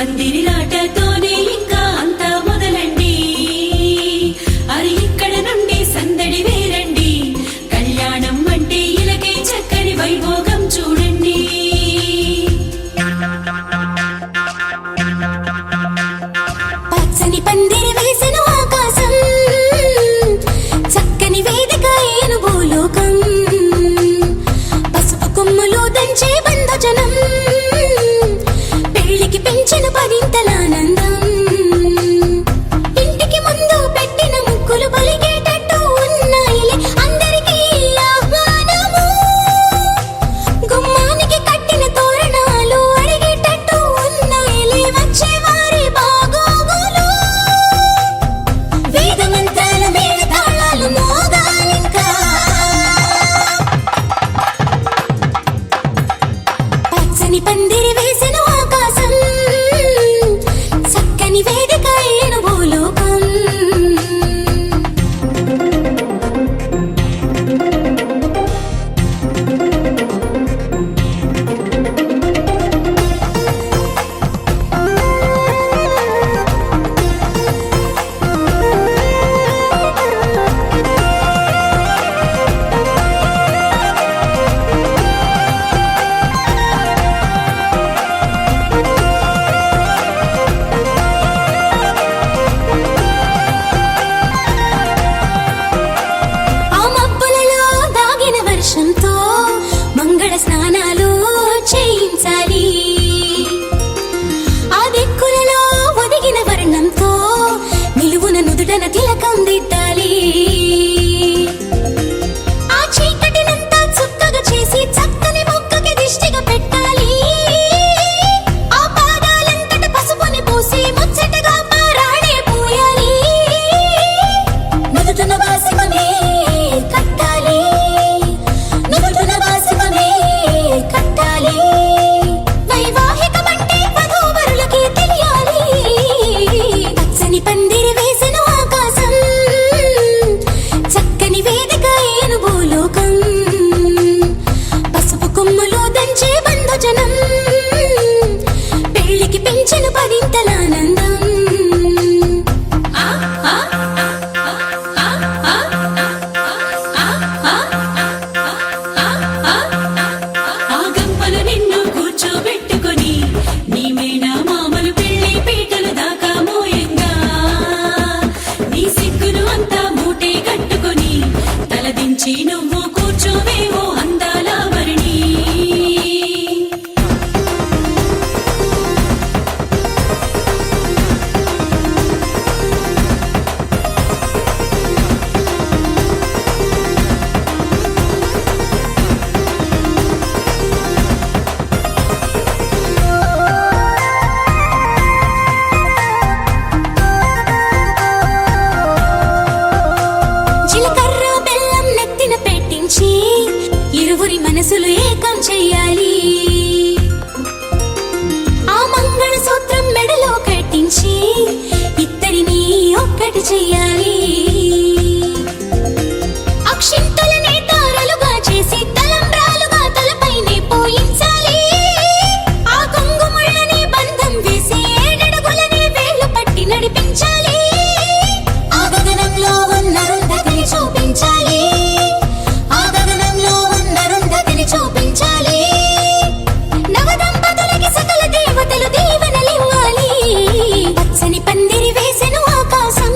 పందిరిలాటతోనే ఇంకా అంతా మొదలండి. అరి ఇక్కడ నుండి సందడి వేరండి. కళ్యాణం అంటే ఇలకే చక్కని వైభోగం చూడండి. పచ్చని పందిరి వేసెను ఆకాశం, చక్కని వేదిక ఏను భూలోకం. పసుపు కొమ్ములు దంచే బంధుజనం, పెళ్లికి పెంచిన పదింతలానందం. ఇంటికి ముందు పెట్టిన ముక్కులు పలికేటట్టు ఉన్నాయిలే అందరికీ ఆహ్వానము. గుమ్మానికి కట్టిన తోరణాలు అడిగేటట్టు ఉన్నాయిలే వచ్చేవారి బాగోగులు. వేద మంత్రాల మేళ తాళాలు మోగాలింకా. పచ్చని పందిరి వేసెను ఆకాశం, చక్కని వేదిక ఏను భూలోకం. ఆ మబ్బులలో దాగిన వర్షంతో మంగళ స్నానాలు చేయించాలి. ఆ దిక్కులలో ఒదిగిన వర్ణంతో నిలువున నుదుటన తిలకం దిద్దాలి. ఆ చీకటినంతా చుక్కగా చేసి చక్కని మొక్కకి దిష్టిగా పెట్టాలి. ఆ పాదాలంతట పసుపుని పూసి ముచ్చటగా పారాడే పూయాలి. నుదుటన వాసికమే కట్టాలి, నుదుటన వాసికమే కట్టాలి. వైవాహికమంటే వధూవరులకి తెలియాలి. పచ్చని పందిరి వేసెను ఆకాశం, చక్కని వేదిక ఏను భూలోకం. పసుపు కొమ్ములు దంచే బంధుజనం, పెళ్లికి పెంచిన పదింతలానందం. ఆ ఆ ఆ ఆ ఆ ఆ గంపలు నిన్ను కూర్చోబెట్టుకొని నీ మేన మామలు పెళ్లి పీటలు దాకా మోయంగా, నీ సిగ్గును అంతా మూటే కట్టుకొని తలదించి నువ్వు కూర్చోవేవో అందాల వరిణి. జీలకర్ర బెల్లం నెత్తిన పెట్టించి ఇరువురి మనసులు ఏకం చెయ్యాలి. ఆ మంగళ సూత్రం మెడలో కట్టించి ఇద్దరిని ఒక్కటి చెయ్యాలి. అక్షింతలనే తారలుగా చేసి తలంబ్రాలుగా తలపైనే పోయించాలి. ఆ కొంగుముళ్ళని బంధం వేసి ఏడడుగులనే వేళ్లు పట్టి నడిపించాలి. ఆ గగనంలో ఉన్న రుంధతిని చూపించాలి, ఆ గగనంలో ఉన్న రుంధతిని చూపించాలి. నవదంపతులకి సకల దేవతలు దీవెనలివ్వాలి. పచ్చని పందిరి వేసెను ఆకాశం,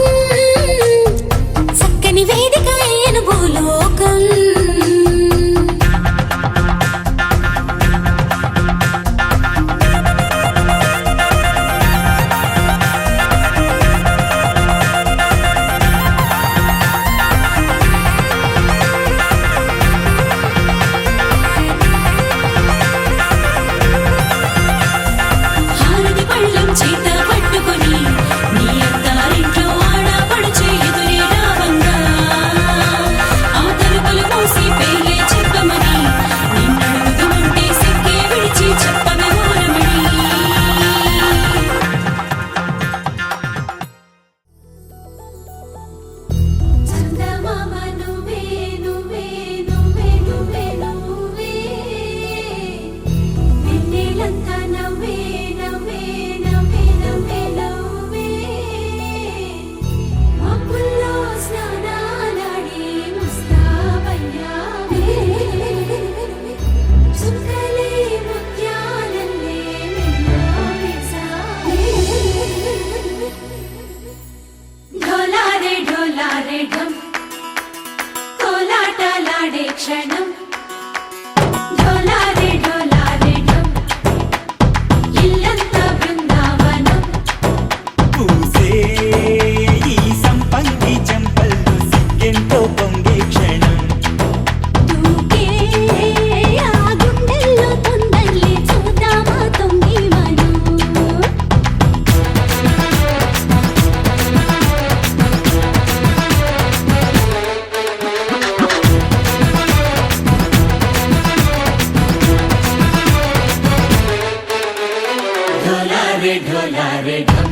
ढोलारे ढोलारे ढम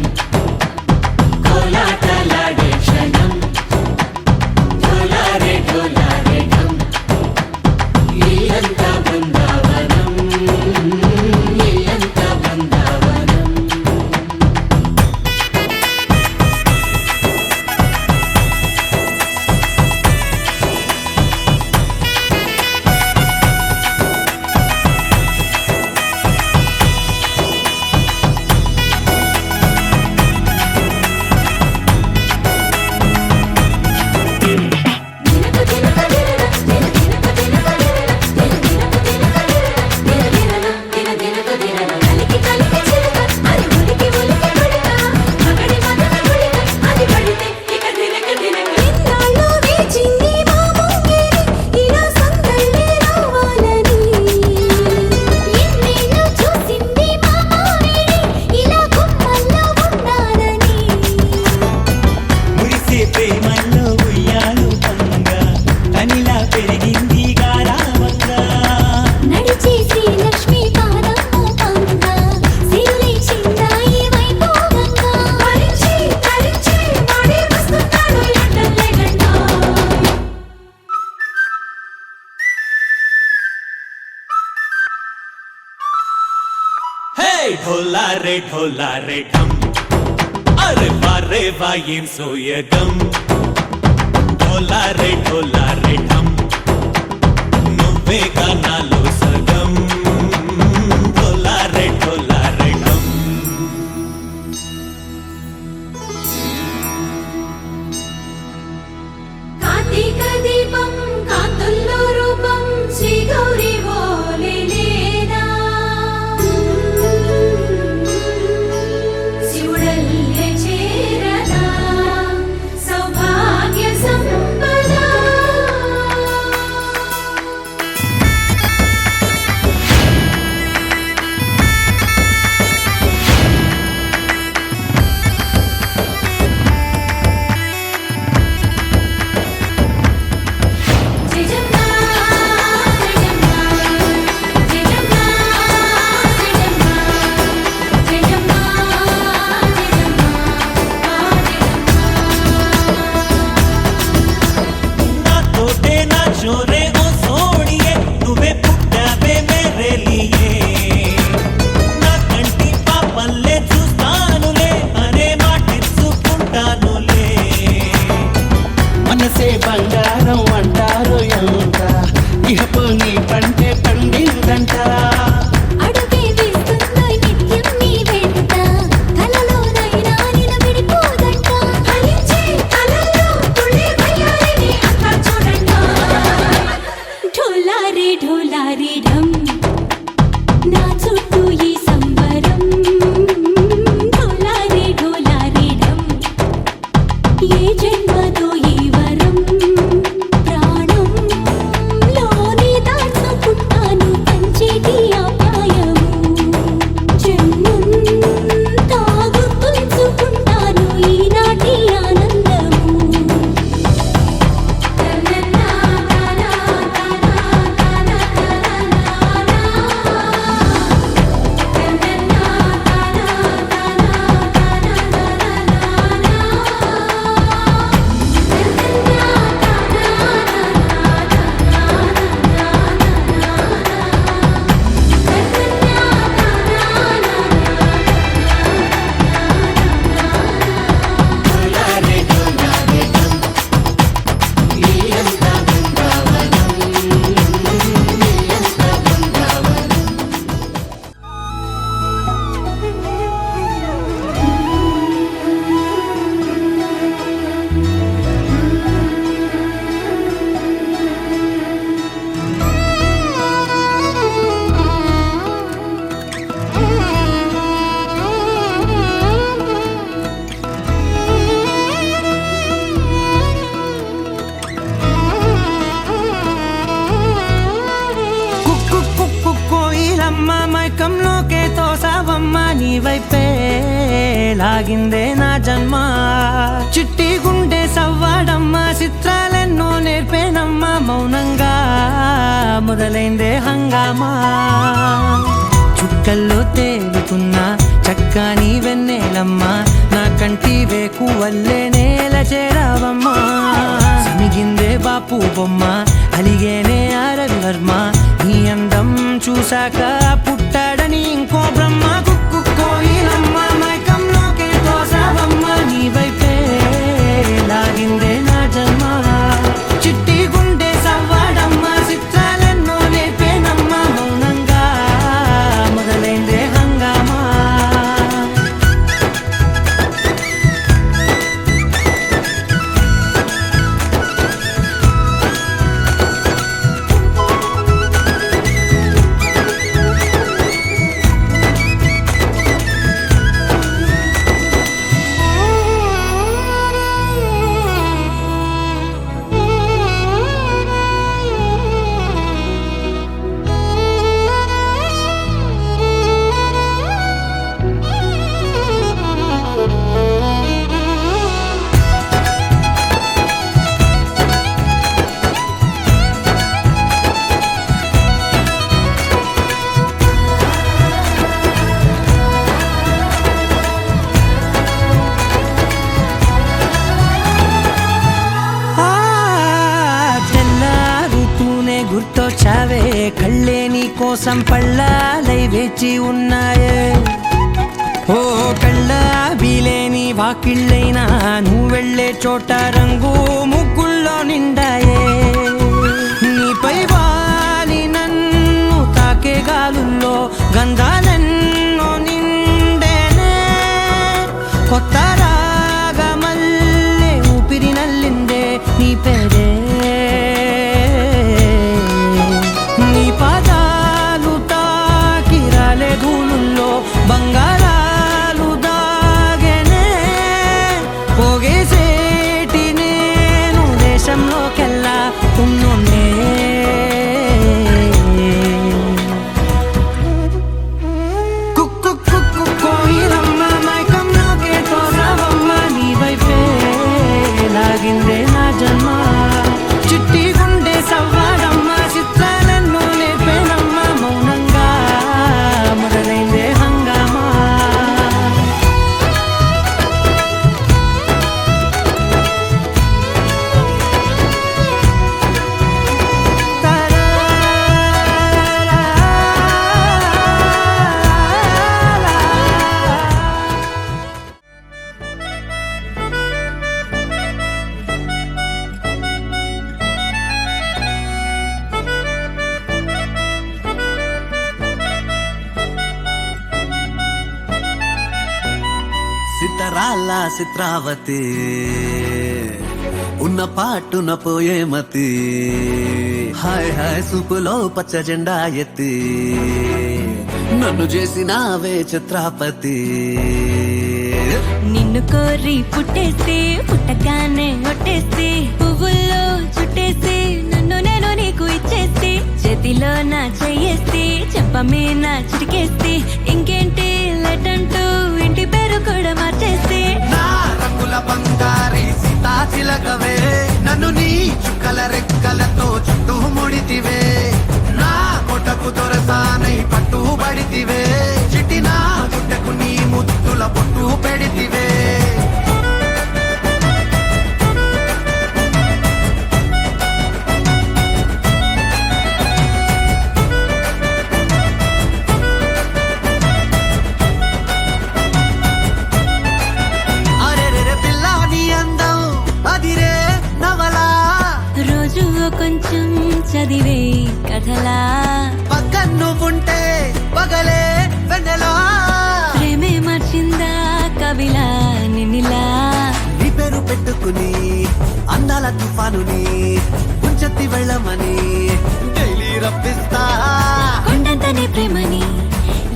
కోలాటలాడే క్షణం ढोलारे ढोलारे ढम ఇల్లంతా బృందావనం ఇల్లంతా బృందావనం ఎన్నాళ్ళో వేచింది మా ముంగిరి ఇలా సందళ్ళే రావాలని ఎన్నేళ్ళు చూసింది మా మామిడి ఇలా గుమ్మల్లో ఉండాలని మురిసే ప్రేమల్లో ఉయ్యాలు పంగా కనిలా పెరిగింది గారావంగా నడిచే శ్రీలక్ష్మి పాదమ్మ పంగా సిరులే చిందాయి వైభోగంగా తరించి తరించి వాడే వస్తున్నాడు ఎండలే గంట హే ढोलारे ढम అరే వారే వాయిం సోయగం ढोलारे ढम నువ్వే గానాలో సగం ढोलारे ढम కార్తీక దీపం కాంతుల్లో రూపం శ్రీ గౌరీ ఓలేనా శివుడల్లే చేరదా సౌభాగ్య సంపద జయజమ్మా జయజమ్మా జయజమ్మా జయజమ్మా జయజమ్మా నాతోటే నా చోరే ఓ సోడియే నువ్వే పుట్టావే మేరే లియే నా కంటి పాపల్లే చూస్తానులే అనే మాటిచ్చుకుంటానులే మనసే బంగారం అంటారు ఎంత ఇహపు నీ పంటే పండిందంట అడుగే వేస్తుందో నిత్యం నీ వెంట కలలోనైనా నిన్ను విడిపోదంట ఫలించే కలల్లో తుళ్ళి వయ్యారిని అంతా చూడండి ढोलारे ढम నా చుట్టూ ఈ సంబరం ढोलारे ढम ఏ జన్మదో ఈ వరం ప్రాణం లోని దాచుకుంటాను పంచేటి అపాయము జన్మం తాగుతుంచుకుంటాను ఈనాటి ఆనందము మైకంలోకే తోసావమ్మ నీ వైపే లాగిందే నా జన్మ చిట్టి గుండె సవ్వాడమ్మ చిత్రాలెన్నో నేర్పేనమ్మ మౌనంగా మొదలైందే హంగామా చుక్కల్లో తేలుతున్న చక్కని వెన్నెలమ్మ నా కంటి వేకువల్లే నేల చేరావమ్మా మిగిందే బాపు బొమ్మ అలిగేనే అరవి వర్మ నీ అందం చూశాక పుట్టాడని ఇంకో బ్రహ్మ కుక్కు కోయిలమ్మ మైకంలోకే తోసావమ్మ నీ వైపే లాగిందే నా జన్మ చిట్టి గుండె సవ్వాడమ్మ చిత్రాలెన్నో నేర్పేనమ్మ మౌనంగా మొదలైందే హంగామా తెల్లారుతూనే గుర్తొచ్చావే కళ్ళే నీ కోసం పళ్ళాలై వేచి ఉన్నాయే ఓ కళ్ళ వీలేని వాకిళ్ళైనా నువ్వు వెళ్ళే చోట రంగు ముగ్గుల్లో నిండాయే నీపై వాలి నన్ను తాకే గాలుల్లో గంధాలెన్నో నిండేనే కొత్త రాగమల్లే ఊపిరి నల్లిందే నీ పేరే నీ పాదాలు తాకి రాలే ధూళుల్లో బంగారాలు దాగెనే పోగేసేటి నేను దేశంలోకెల్లా ఉన్నోనే కుక్కు కుక్కు కోయిలమ్మ మైకంలోకే తోసావమ్మ నీ వైపే లాగిందే నా జన్మ చిట్టి గుండె సవ్వాడమ్మ చిత్రాలెన్నో నేర్పేనమ్మ మౌనంగా మొదలైందే హంగామా సితరాల చిత్రావతి ఉన్న పాటున పోయే మతి హాయ్ హాయ్ సూపులో పచ్చ జెండా ఎత్తి నన్ను చేసినావే చిత్రాపతి నిన్ను కోరి పుట్టేస్తే పుట్టగానే ఒట్టేస్తే పువ్వుల్లో చుట్టేస్తే నన్ను నేను నీకు ఇచ్చేస్తే చేతిలో నా చెయ్యేస్తే చెప్పమే నా చిటికేస్తే ఇంకేంటి లెటంటూ ఇంటి పేరు కూడా మార్చేస్తే నా రంగుల బంగారి సీతా చిలకవే నన్ను నీ చుక్కల రెక్కలతో చుట్టూ ముడితివే నా కొట్టకు దొరసానై పట్టు పడితివే చిట్టి నా గుడ్డకు నీ ముద్దుల పొట్టు పెడితివే అరెరెరె పిల్ల నీ అందం అదిరే నవలా రోజు కొంచెం చదివే కథలా పక్కన నువ్వుంటే పగలే వెన్నెలా ప్రేమే మార్చిందా కవిలా నిన్నిలా నీ పేరు పెట్టుకుని అందాల తుఫానుని ముంచెత్తి వెళ్ళమని డైలీ రప్పిస్తా కొండంత నీ ప్రేమని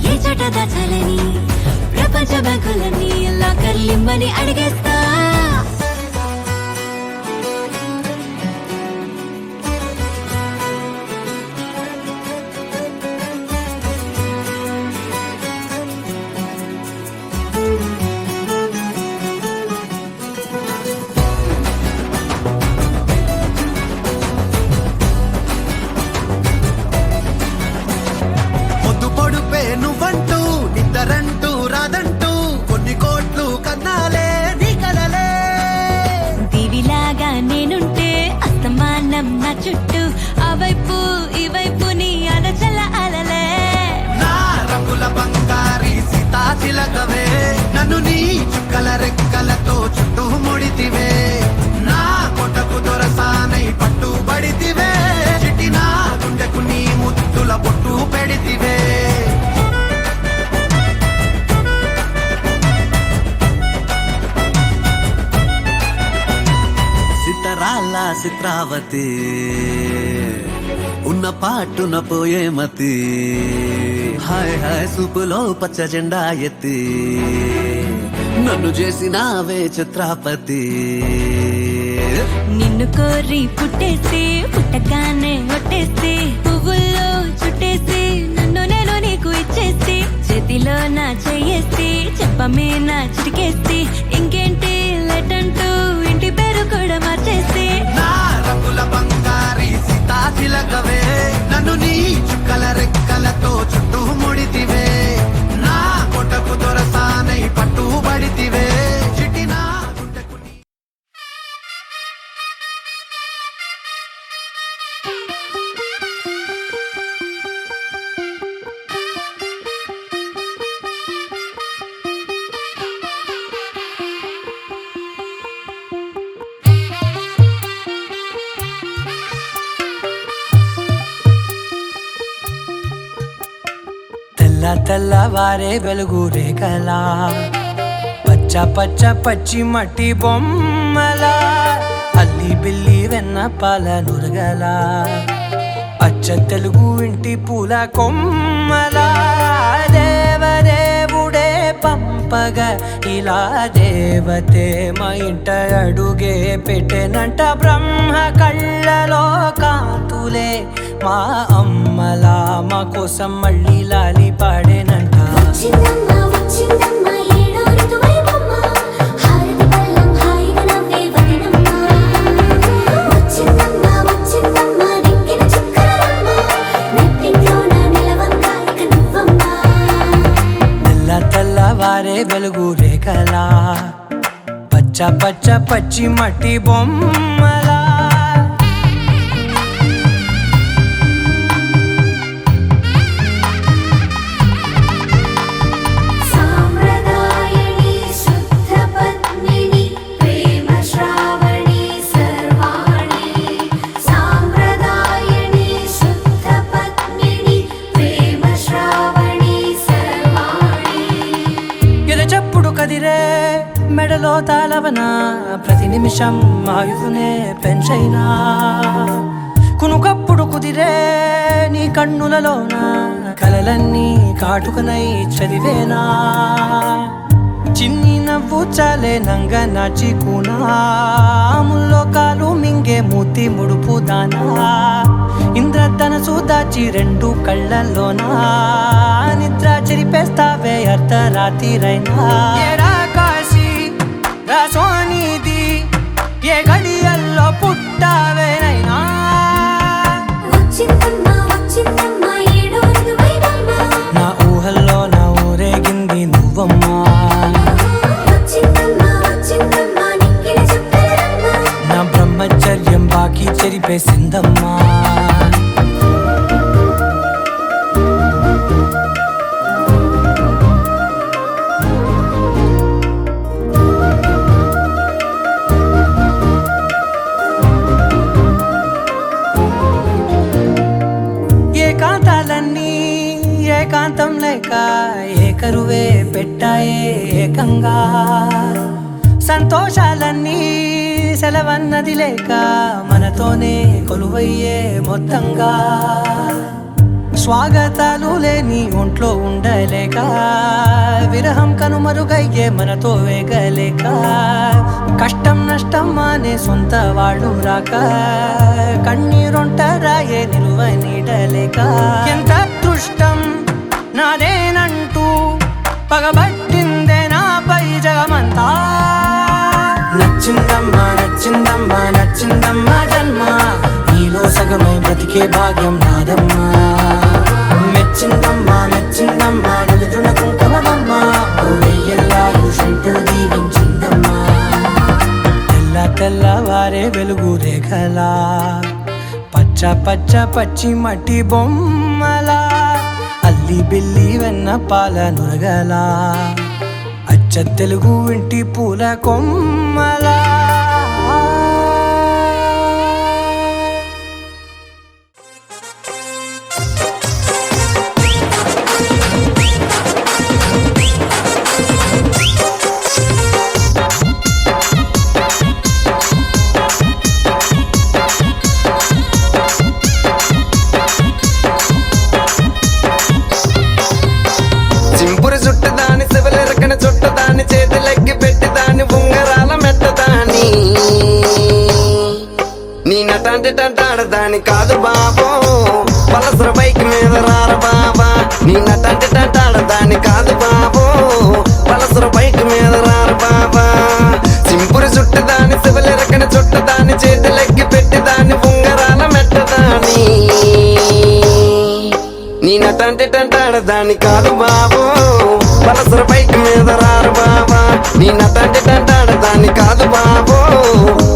ఏ చోట దాచాలని ప్రపంచ బ్యాంకులన్నీ లాకర్లిమ్మని అడిగేస్తా పొద్దు పొడుపే నువ్వంటూ నిద్దరంటూ రాదంటూ చిత్రావతి ఉన్న పాటున పోయే మతి హాయ్ హాయ్ సూపులో పచ్చ జెండా ఎత్తి నన్ను చేసినావే చిత్రాపతి నిన్ను కోరి పుట్టేసి పుట్టగానే ఒట్టేసి పువ్వుల్లో చుట్టేసి నన్ను నేను నీకు ఇచ్చేసి చేతిలో నా చెయ్యేసి చెప్పమే నా చిటికేసి ఇంకేంటి లెటంటూ ఇంటి పేరు కూడా మార్చేసి నా రంగుల బంగారి సీతాచిలకవే నన్ను నీ చుక్కల రెక్కలతో చుట్టూ ముడితివే నా కొటకు దొరసానై పట్టుబడితివే చిటినా గుండెకు నీ తెల్ల తెల్లవారే వెలుగు రేఖలా పచ్చ పచ్చ పచ్చి మట్టి బొమ్మలా అల్లి బిల్లి వెన్న పాల నురగలా అచ్చ తెలుగు ఇంటి పూల కొమ్మలా దేవదేవుడే పంపగా ఇలా దేవతే మా ఇంట అడుగే పెట్టెనంట బ్రహ్మ కళ్ళలో కాంతులే మా అమ్మలా మా కోసం మళ్ళీ లాలి పాడేనంట వచ్చిందమ్మా వచ్చిందమ్మా ఏడో ఋతువైవమ్మ హారతి పళ్ళం హాయిగా నవ్వే వదినమ్మ వచ్చిందమ్మా వచ్చిందమ్మా దిక్కిన చుక్కలమ్మ నెట్టింట్లోన నిలవంగా ఇక నువ్వమ్మా తెల్ల తెల్లవారే వెలుగు రేఖలా పచ్చ పచ్చ పచ్చి మట్టి బొమ్మలా సాంప్రదాయని శుద్ధ పద్మిని ప్రేమ శ్రావణి సర్వాణి సాంప్రదాయని శుద్ధ పద్మిని ప్రేమ శ్రావణి సర్వాణి ఎరచప్పుడు కదిరే మెడలో తాళవన ప్రతి నిమిషం ఆయుధునే పెంచైనా కునుకప్పుడు కుదిరే నీ కన్నులలోన కలలన్నీ కాటుకనై చదివేనా చిన్ని నవ్వు చాలే నంగ నాచి కూనాముల్లో కాలు మింగే మూతి ముడుపు దానా ఇంద్రధనసు దాచి రెండు కళ్ళల్లోనా నిద్ర చెరిపేస్తావే అర్ధరాత్రిరైనా ఏరా కాశీ రా సోనిది ఏ గడియల్లో పుట్టావేనైనా వచ్చిందమ్మా వచ్చిందమ్మా ఏడో ఋతువైవమ్మ నా ఊహల్లో నా ఊరేగింది నువ్వమ్మా వచ్చిందమ్మా వచ్చిందమ్మా నిక్కిన చుక్కలమ్మ నా బ్రహ్మచర్యం బాకీ చెరిపేసిందమ్మా ఏకాంతాలన్నీ ఏకాంతం లేక ఏకరువే పెట్టాయే ఏకంగా సంతోషాలన్నీ సెలవన్నది లేక మనతోనే కొలువయ్యే మొత్తంగా స్వాగతాలు లేని ఒంట్లో ఉండలేక విరహం కనుమరుగయ్యే మనతో వేగలేక కష్టం నష్టం అనే సొంత వాళ్ళు రాక కన్నీరొంటరాయే నిలువ నీడలేక ఎంత అదృష్టం నాదేనంటూ పగబట్టిందే నాపై జగమంతా నచ్చిందమ్మా నచ్చిందమ్మా నచ్చిందమ్మా జన్మ నీలో సగమై బ్రతికే భాగ్యం నాదమ్మా మెచ్చిందమ్మా మెచ్చిందమ్మా నలుజున కుంకుమమ్మా వెయ్యల్లాలు శంకులు దీవించిందమ్మా తెల్ల తెల్లవారే వెలుగు రేఖలా పచ్చ పచ్చ పచ్చి మట్టి బొమ్మలా అల్లి బిల్లి వెన్న పాల నురగలా అచ్చ తెలుగు ఇంటి పూల కొమ్మలా దాన్ని కాదు బాబు పలసర బైక్ మీద రారు బాబా నీ నటంటే తంటాడు దాన్ని కాదు బాబు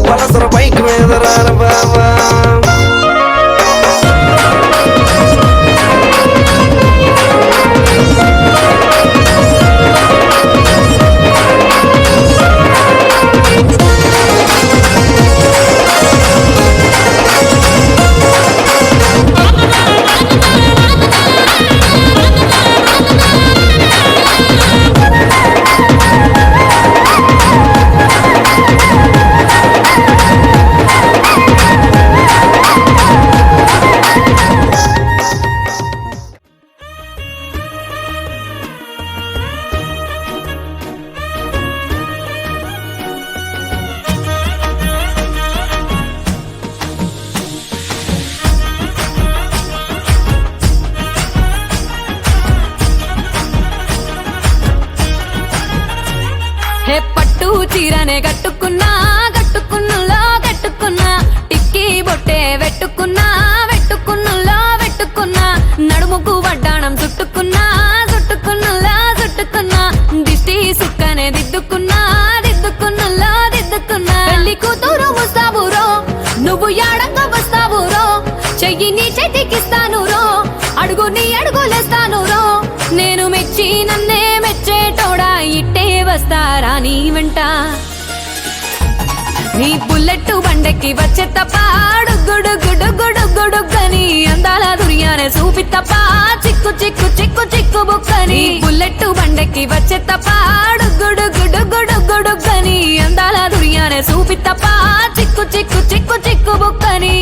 పలసర బైక్ మీద రారు బాబా హే పట్టు చీరనే కట్టుకున్నా కట్టుకున్నులో కట్టుకున్నా టిక్కీ బొట్టే వెట్టుకున్నా వెట్టుకున్నులో వెట్టుకున్నా నడుముకు వడ్డాణం చుట్టుకున్నా చుట్టుకున్నులో చుట్టుకున్నా దిష్టి సుక్కనే దిద్దుకున్నా దిద్దుకున్నులో దిద్దుకున్నా పెళ్లి కూతురు ముస్తాబురో నువ్వు యాడంగా వస్తావురో చెయ్యి నీ చేతికిస్తాను రో అడుగు నీ అడుగులేస్తాను రో నేను మెచ్చి నన్నే మెచ్చేటోడా ఇట్టే వస్తారా నీ వెంట నీ బుల్లెట్ బండెక్కి వచ్చే తప్ప గుడు గుడు గుడు గుడుగని అందాల దుర్యానే చూపి తప్ప చిక్కు చిక్కు చిక్కు చిక్కు బుక్కని బుల్లెట్ బండెక్కి వచ్చే తప్ప గుడు గుడు గుడు గుడుగని అందాల దుర్యానే చూపి తప్ప చిక్కు చిక్కు చిక్కు చిక్కు బుక్కని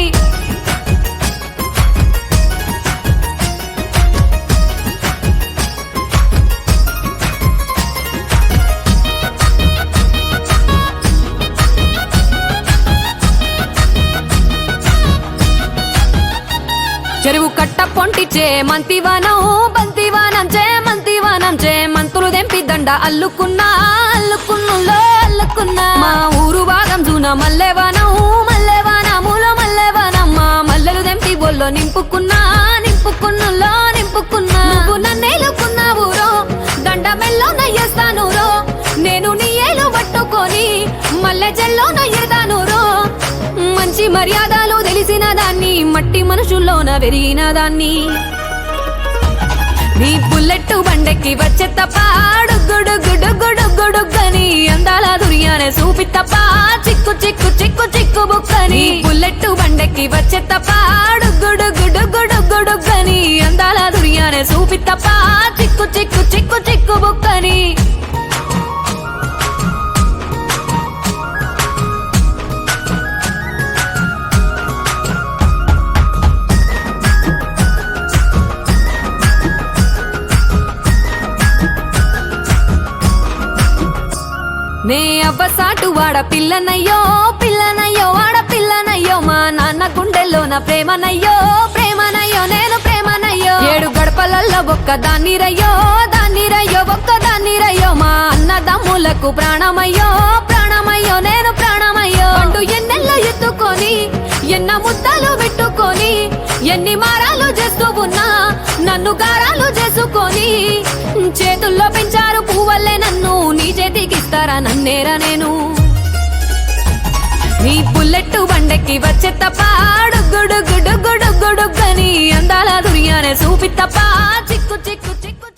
చెరువు కట్ట పొంటిచే మంతివానం బంతివానం చే మంతివానం చే మంతులు దెంపి దండ అల్లుకున్నా అల్లుకున్నులో అల్లుకున్నా మా ఊరు భాగం జూన మల్లెవానం మల్లెవానములో మల్లెవానం మా మల్లెలు దెంపి బొల్లో నింపుకున్నా నింపుకున్నులో నింపుకున్నా నువ్వు నన్నేలుకున్నావు రో దండ మెల్లో నయ్యేస్తాను రో నేను నీ ఏలు పట్టుకొని మల్లె జల్లో నయ్యేదాను రో మంచి మర్యాదలు తెలిసిన దాన్ని మట్టి మనుషుల్లోన పెరిగిన దాన్ని నీ బుల్లెట్ బండెక్కి వచ్చే తప్ప గుడు గుడు గుడు గుడుగని అందాల దుర్యానే చూపి తప్ప చిక్కు చిక్కు చిక్కు చిక్కు బుక్కని బుల్లెట్ బండెక్కి వచ్చే తప్ప గుడు గుడు గుడు గుడుగని అందాల దుర్యానే చూపి తప్ప చిక్కు చిక్కు చిక్కు చిక్కు బుక్కని నే అవ్వసాటు వాడ పిల్లనయ్యో పిల్లనయ్యో వాడ పిల్లనయ్యో మా నాన్న గుండెల్లోన ప్రేమనయ్యో ప్రేమనయ్యో నేను ప్రేమనయ్యో 7 గడపలల్లో ఒక్క దాన్నిరయ్యో దాన్నిరయ్యో ఒక్క దాన్నిరయ్యో మా అన్నదమ్ములకు ప్రాణమయ్యో ప్రాణమయ్యో నేను ప్రాణమయ్యో అంటూ ఎన్నెల్లో ఎత్తుకొని ఎన్న ముద్దలు పెట్టుకొని ఎన్ని మారాలు చేస్తూ ఉన్నా నన్ను గారాలు చేసుకొని చేతుల్లో పెంచారు పువ్వల్లే నన్ను నీ చేతికిస్తారా నన్నేరా నేను నీ బుల్లెట్ బండెక్కి వచ్చే తప్ప గుడు గుడు గుడు గుడుగని అందాల దుర్యానే చూపి తప్ప చిక్కు చిక్కు చిక్కు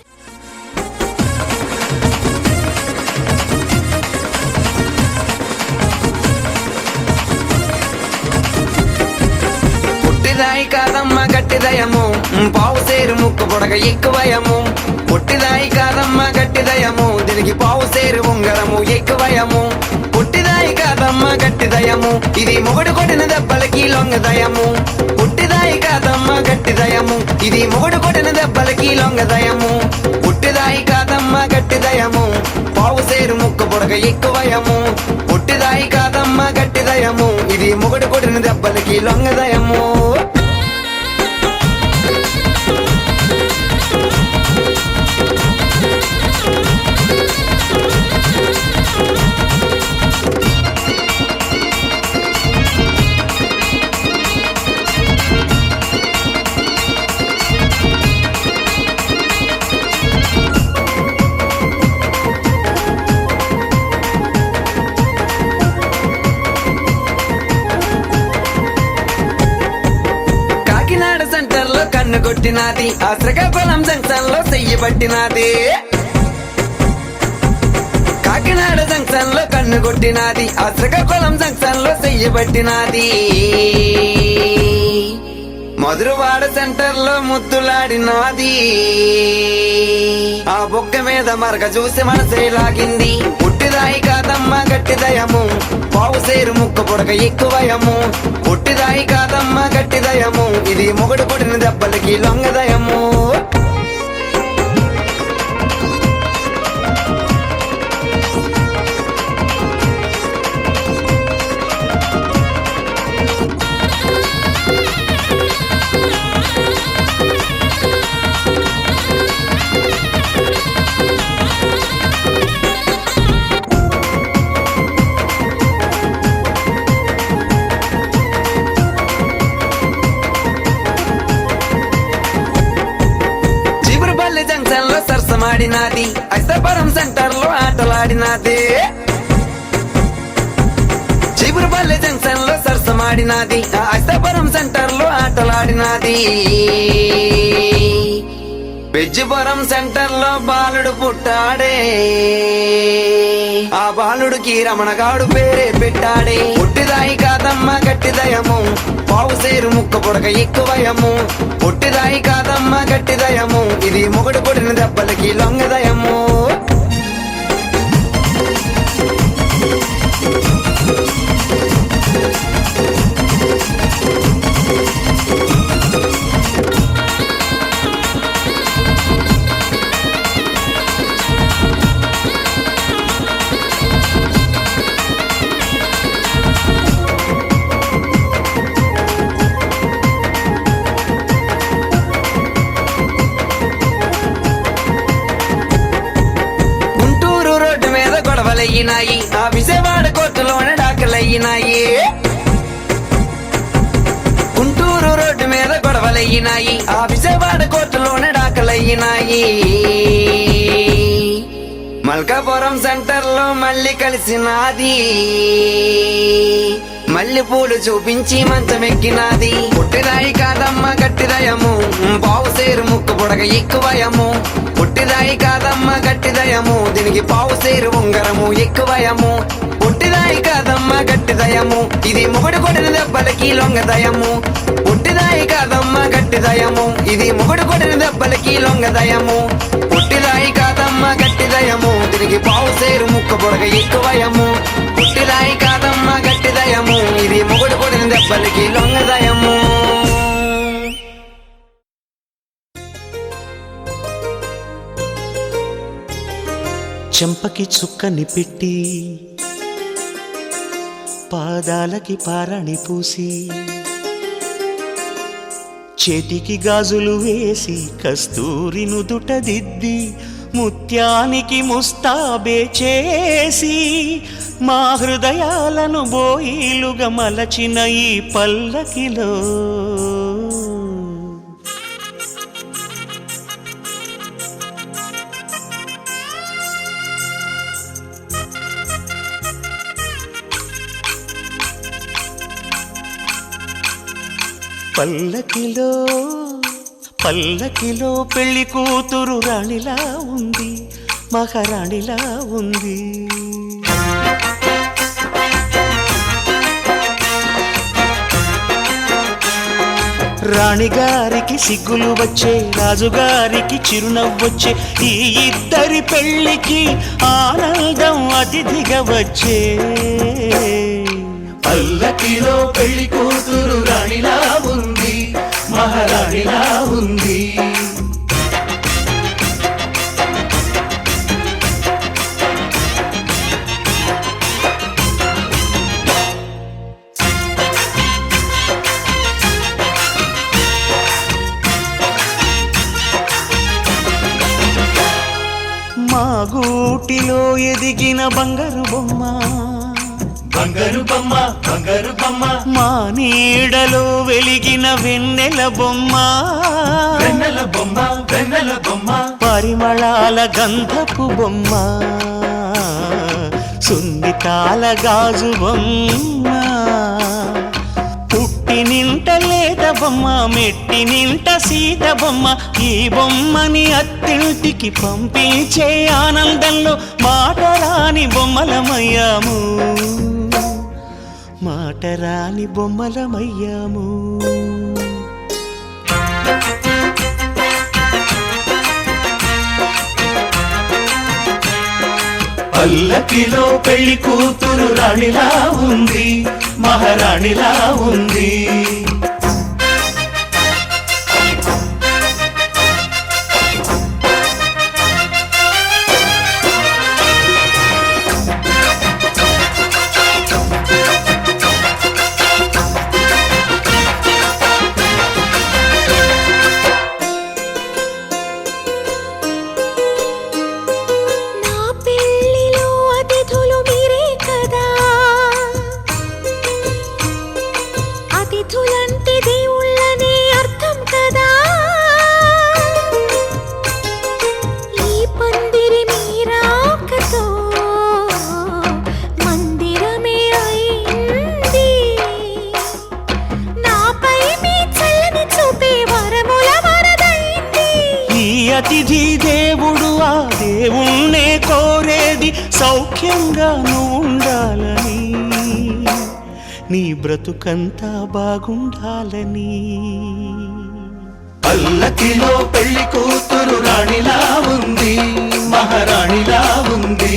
పుట్టిదాయి కాదమ్మ గట్టిదయము పావు సేరు ముక్కు పొడగ ఎక్కువయము పుట్టిదాయి కాదమ్మ గట్టిదయము దీనికి పావు సేరు ఉంగరము ఎక్కువయము పుట్టిదాయి కాదమ్మ గట్టిదయము ఇది మొగుడు కొట్టిన దెబ్బలకి లొంగదయము పుట్టిదాయి కాదమ్మ గట్టిదయము ఇది మొగుడు కొట్టిన దెబ్బలకి లొంగదయము పుట్టిదాయి కాదమ్మ గట్టిదయము పావు సేరు ముక్కు పొడగ ఎక్కువయము పుట్టిదాయి కాదమ్మ గట్టిదయము ఇది మొగుడు కొట్టిన దెబ్బలకి లొంగదయము కన్ను కొట్టినాది ఆ శ్రీకాకుళం జంక్షన్ లో చెయ్యి పట్టినాది కాకినాడ జంక్షన్ లో కన్ను కొట్టినాది ఆ శ్రీకాకుళం జంక్షన్ లో చెయ్యి పట్టినాది మధురవాడ సెంటర్ లో ముద్దులాడినాది ఆ బొక్క మీద మరక చూసి మనసే లాగింది పుట్టిదాయి కాదమ్మ గట్టిదయము పావు సేరు ముక్క పొడక ఎక్కువయము పుట్టిదాయి కాదమ్మ గట్టిదయము ఇది మొగుడు కొడిన దెబ్బలకి లొంగదయము జంక్షన్ లో సరసమాడినాది అస్తపురం సెంటర్ లో ఆటలాడినాది చీపురుపల్లి జంక్షన్ లో సరసమాడినాది అస్తపురం సెంటర్ లో ఆటలాడినాది పెజ్జిపురం సెంటర్ లో బాలుడు పుట్టాడే ఆ బాలుడికి రమణగాడు పేరే పెట్టాడే పుట్టిదాయి కాదమ్మ గట్టిదయము పావు సేరు ముక్క పొడక ఎక్కువయము పుట్టిదాయి కాదమ్మ గట్టిదయము ఇది మొగుడు కొడిన దెబ్బలకి లొంగదయము గొడవలయ్యినాయి ఆ విజయవాడ కోర్టులోనే డాకలయ్యినాయి గుంటూరు రోడ్డు మీద గొడవలయ్యినాయి ఆ విజయవాడ కోర్టులోనే డాకలయ్యినాయి మల్కాపురం సెంటర్ లో మళ్ళీ కలిసినాది మల్లె పూలు చూపించి మంచమెక్కినాది పుట్టిదాయి కాదమ్మ గట్టిదయము పావు సేరు ముక్కు పొడగ ఎక్కువయము పుట్టిదాయి కాదమ్మ గట్టిదయము దీనికి పావు సేరు ఉంగరము ఎక్కువయము పుట్టిదాయి కాదమ్మ గట్టిదయము ఇది మొగుడు కొడిన దెబ్బలకి లొంగదయము పుట్టిదాయి కాదమ్మ గట్టిదయము ఇది మొగుడు కొడిన దెబ్బలకి లొంగదయము పుట్టిదాయి కాదమ్మ గట్టిదయము దీనికి పావు సేరు ముక్కు పొడగ ఎక్కువయము పుట్టిదాయి కాదమ్మ గట్టిదయము ఇది మొగుడు కొడిన దెబ్బలకి లొంగదయము చెంపకి చుక్కని పెట్టి పాదాలకి పారాణి పూసి చేతికి గాజులు వేసి కస్తూరి నుదుట దిద్ది ముత్యానికి ముస్తాబే చేసి మా హృదయాలను బోయిలుగా మలచిన ఈ పల్లకిలో పల్లకిలో పల్లకిలో పెళ్లి కూతురు రాణిలా ఉంది మహారాణిలా ఉంది రాణిగారికి సిగ్గులు వచ్చే రాజుగారికి చిరునవ్వొచ్చే ఈ ఇద్దరి పెళ్లికి ఆనందం అతిథిగా వచ్చే పల్లకిలో పెళ్లి కూతురు రాణిలా ఉంది మహారాణిలా ఉంది మా గూటిలో ఎదిగిన బంగారు బొమ్మ బంగారు బొమ్మ బంగారు బొమ్మ మా నీడలో వెలిగిన వెన్నెల బొమ్మ వెన్నెల బొమ్మ వెన్నెల బొమ్మ పరిమళాల గంధపు బొమ్మ సున్నితాల గాజు బొమ్మ పుట్టినింట లేత బొమ్మ మెట్టి నింట సీత బొమ్మ ఈ బొమ్మని అత్తింటికి పంపించే ఆనందంలో మాటరాని బొమ్మలమయ్యాము మాటరాని బొమ్మలమయ్యాము పల్లకిలో పెళ్లి కూతురు రాణిలా ఉంది మహారాణిలా ఉంది నా పెళ్ళిలో అతిథులు మీరే కదా అతిథులంటే దేవుళ్ళనే అర్థం కదా ఈ పందిరి మీరాకతో మందిరమే అయింది నాపై మీ చల్లని చూపే వరముల వరదైంది ఈ అతిథి దేవుడు ఆ దేవుణ్ణే కోరేది సౌఖ్యంగా నువ్వు ఉండాలని నీ బ్రతుకంతా బాగుండాలని పల్లకిలో పెళ్లి కూతురు రాణిలా ఉంది మహారాణిలా ఉంది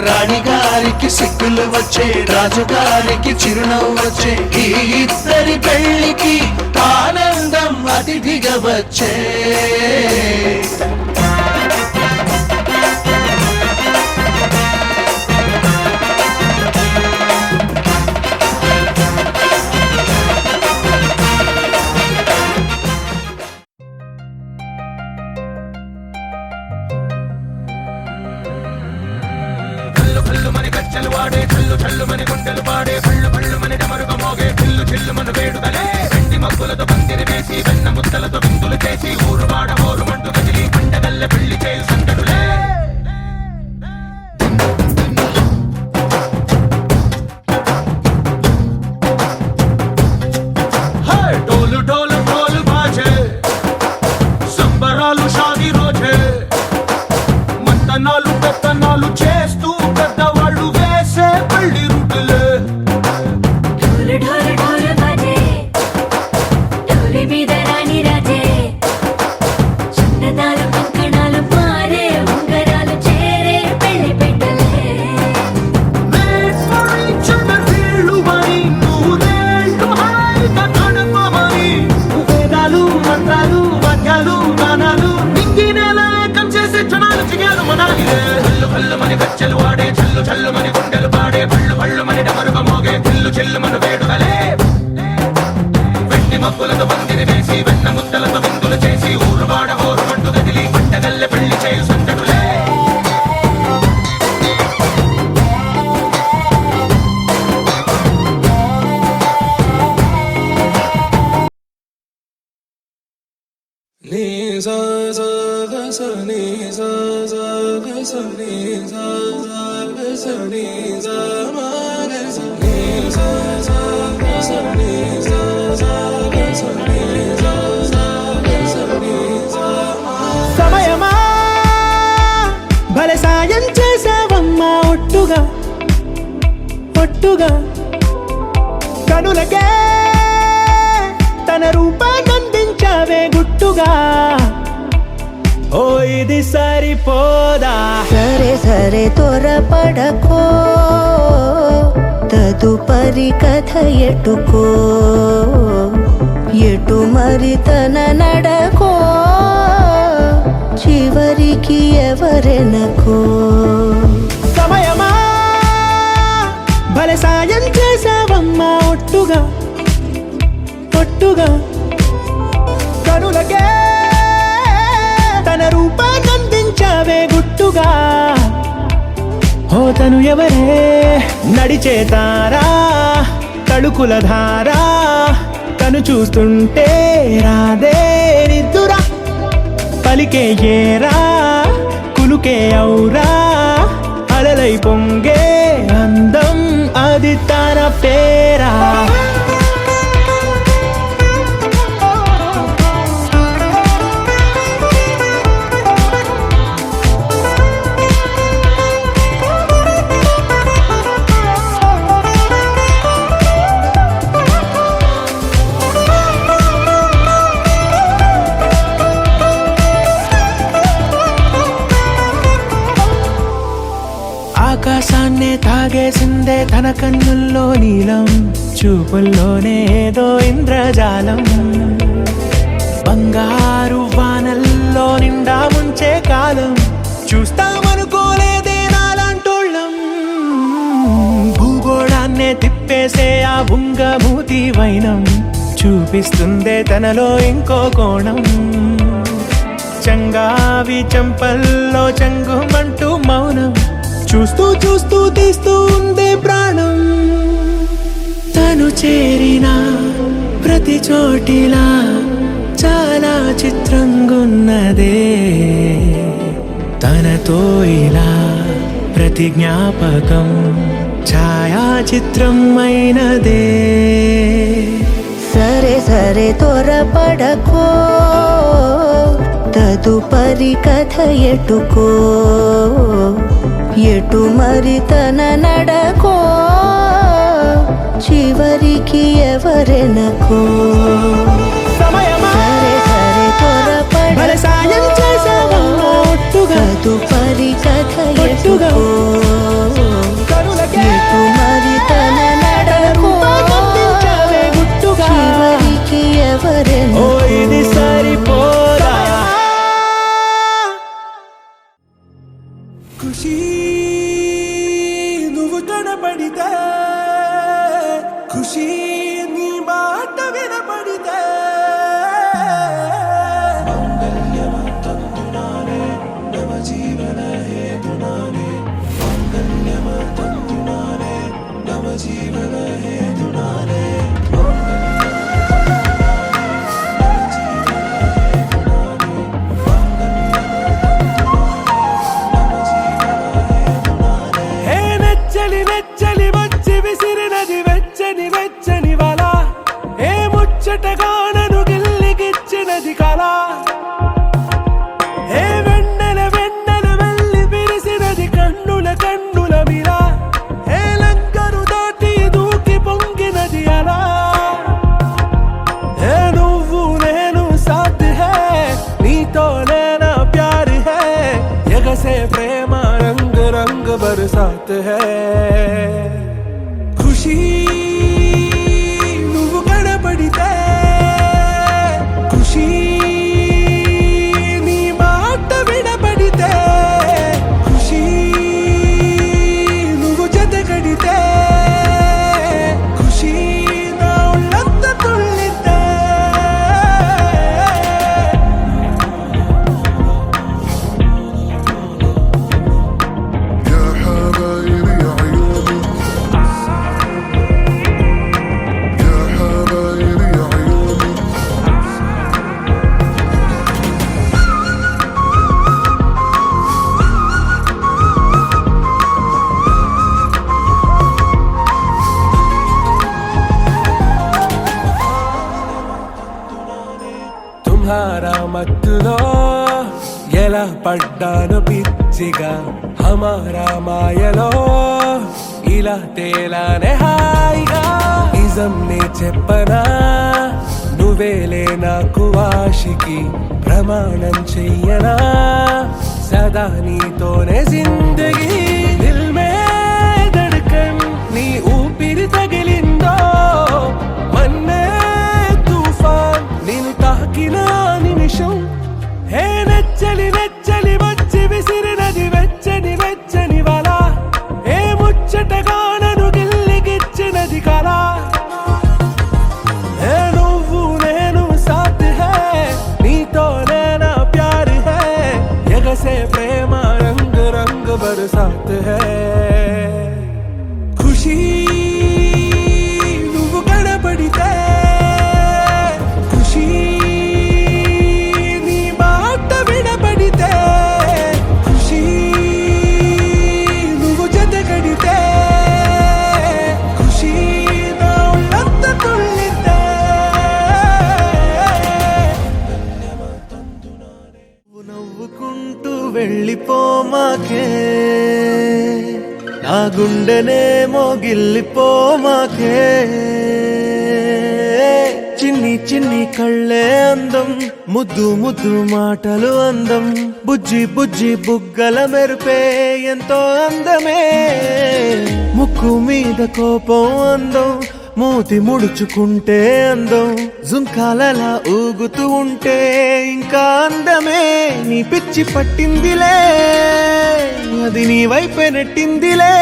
రాణిగారికి సిగ్గులు వచ్చే రాజుగారికి చిరునవ్వు వచ్చే ఈ ఇద్దరి పెళ్లికి ఆనందం అతిథిగా వచ్చే డోలు డోలు డోలు బాజే సంబరాలు షాదీ రోజే మంతనాలు పెత్తనాలు చేస్తూ పెద్దవాళ్ళు వేసే పెళ్లి రూటులే ఢోలు ఢోలు ఢోలు బాజే ఢోలి మీద రాణి రాజే చిన్నదాలు కంకణాలు మారే ఉంగరాలు చేరే పెళ్లి పెట్టలే Made for each other వీళ్ళు మరి నూరేళ్ళు హాయిగా గడపమని వేదాలు మంత్రాలు వాక్యాలు గానాలు నింగినేల ఏకం చేసే క్షణాలు చిగాలు మనాలి హల్లు హల్లు మని గజ్జలు వాడే చల్లు చల్లు మని గుండెలు పాడే పళ్ళు పళ్ళు మని డమరుగ మోగే చిల్లు చిల్లు మన వేడుకలే వెండి మబ్బులతో పందిరి వేసి వెన్న ముద్దలతో విందులు చేసి ఊరు వాడ ఊరు మంటు గదిలి పంటగల్లె పెళ్లి చేయు సంతడులే నీ సా సా గ స నీ సా సా గ స నీ సా సా గ స నీ సా మా గ స నీ సా సా గ స నీ సా సా గ స నీ సా సా గ స నీ సా మా సమయమా భలే సాయం చేసావమ్మా ఒట్టుగా ఒట్టుగా కనులకే తన రూపాన్నందించావే గుట్టుగా ఓ ఇది సరిపోదా సరే సరే త్వరపడకో తదుపరి కథ ఎటుకో ఎటు మరి తన నడకో చివరికి ఎవరెనకో సమయమా భలే సాయం చేసావమ్మా ఒట్టుగా ఒట్టుగా కనులకే తన రూపాన్నందించావే గుట్టుగా ఓ తను ఎవరే నడిచే తారా తడుకుల ధారా తను చూస్తుంటే రాదే నిద్దురా పలికే ఏరా కులుకే ఔరా అలలై పొంగే అందం అది తన పేరా ఆకాశాన్నే తాగేసిందే తన కన్నుల్లో నీలం, చూపుల్లోనే ఏదో ఇంద్రజాలం. బంగారు వానల్లో నిండా ముంచే కాలం, చూస్తామనుకోలేదే నాలాంటోళ్ళం. భూగోళాన్నే తిప్పేసే ఆ బుంగమూతి వైనం, చూపిస్తుందే తనలో ఇంకో కోణం. చంగావి చంపల్లో చంగుమంటూ మౌనం, చూస్తూ చూస్తూ తీస్తూ ఉందే ప్రాణం. తను చేరిన ప్రతి చోటిలా చాలా చిత్రంగున్నదే, తనతో ఇలా ప్రతి జ్ఞాపకం ఛాయాచిత్రం అయినదే. సరే సరే త్వరపడకో, తదుపరి కథ ఎటుకో, ఎటు మరి తన నడకో, చివరికి ఎవరెనకో. సరే సరే త్వరపడకో, తదుపరి కథ ఎటుకో, ఎటు మరి తన నడకో, చివరికి ఎవరెనకో. ఇది సరిపోదా? ఖుషి నువ్వు కనపడితే, ఖుషి నీ మాట వినపడితే, మంగళ్యమంతందునానే నవ జీవన హేతునానే, మంగళ్యమంతందునానే నవ జీవన హేతునానే. నెచ్చలి వచ్చి విసిరినది వెచ్చని వెచ్చని వల, ఏ ముచ్చటగానను గిల్లిగిచ్చినది కళ. ఏ వెన్నెల వెన్నెల వెళ్ళి విరిసినది కన్నుల కన్నుల మిల, ఏ లంకరు దాటి దూకి పొంగినది అలా. ఏ నువ్వు నేను సాథ్ హే, నీతో నేనా ప్యార్ హే, ఎగసే ప్రేమ రంగ్ రంగ్ బరసాత్ హే. ఖుషి నువ్వు కనపడితే, ఖుషి నీ మాట వినపడితే, ఖుషి నువ్వు జత కడితే, ఖుషి నా ఒళ్ళంత తుళ్ళితే. తుమ్హారా మత్తులో ఎలా పడ్డాను పిచ్చిగా, హమారా మాయలో ఇలా తేలానే హాయిగా. నిజం నే చెప్పనా, నువ్వేలే నాకు ఆశికి, ప్రమాణం చెయ్యనా సదా నీతోనే జిందగీ. దిల్ మే ధడ్కన్ నీ ఊపిరి తగిలిందో, మన్నే తుఫాన్ నేను తాకిన నిమిషం. హే నెచ్చలి నెచ్చలి వచ్చి విసిరినది వెచ్చని వెచ్చని వల, ఏ ముచ్చటగానను గిల్లిగిచ్చినది కళ. ఏ నువ్వు నేను సాథ్ హే, నీతో నేనా ప్యార్ హే, ఎగసే ప్రేమ రంగ్ రంగ్ బరసాత్ హే. ఖుషి నువ్వు కనపడితే, ఖుషి నీ మాట వినపడితే, ఖుషి నువ్వు జత కడితే, ఖుషి నా ఒళ్ళంత తుళ్ళితే. నవ్వుకుంటూ వెళ్ళిపోమాకే, నా గుండెనేమో గిల్లిపోమాకే. చిన్ని చిన్ని కళ్ళే అందం, ముద్దు ముద్దు మాటలు అందం, బుజ్జి బుజ్జి బుగ్గల మెరుపే ఎంతో అందమే, ముక్కు మీద కోపం అందం, మూతి ముడుచుకుంటే అందం, జుంకాలలా ఊగుతూ ఉంటే ఇంకా అందమే. నీ పిచ్చి పట్టిందిలే, అది నీ వైపే నెట్టిందిలే,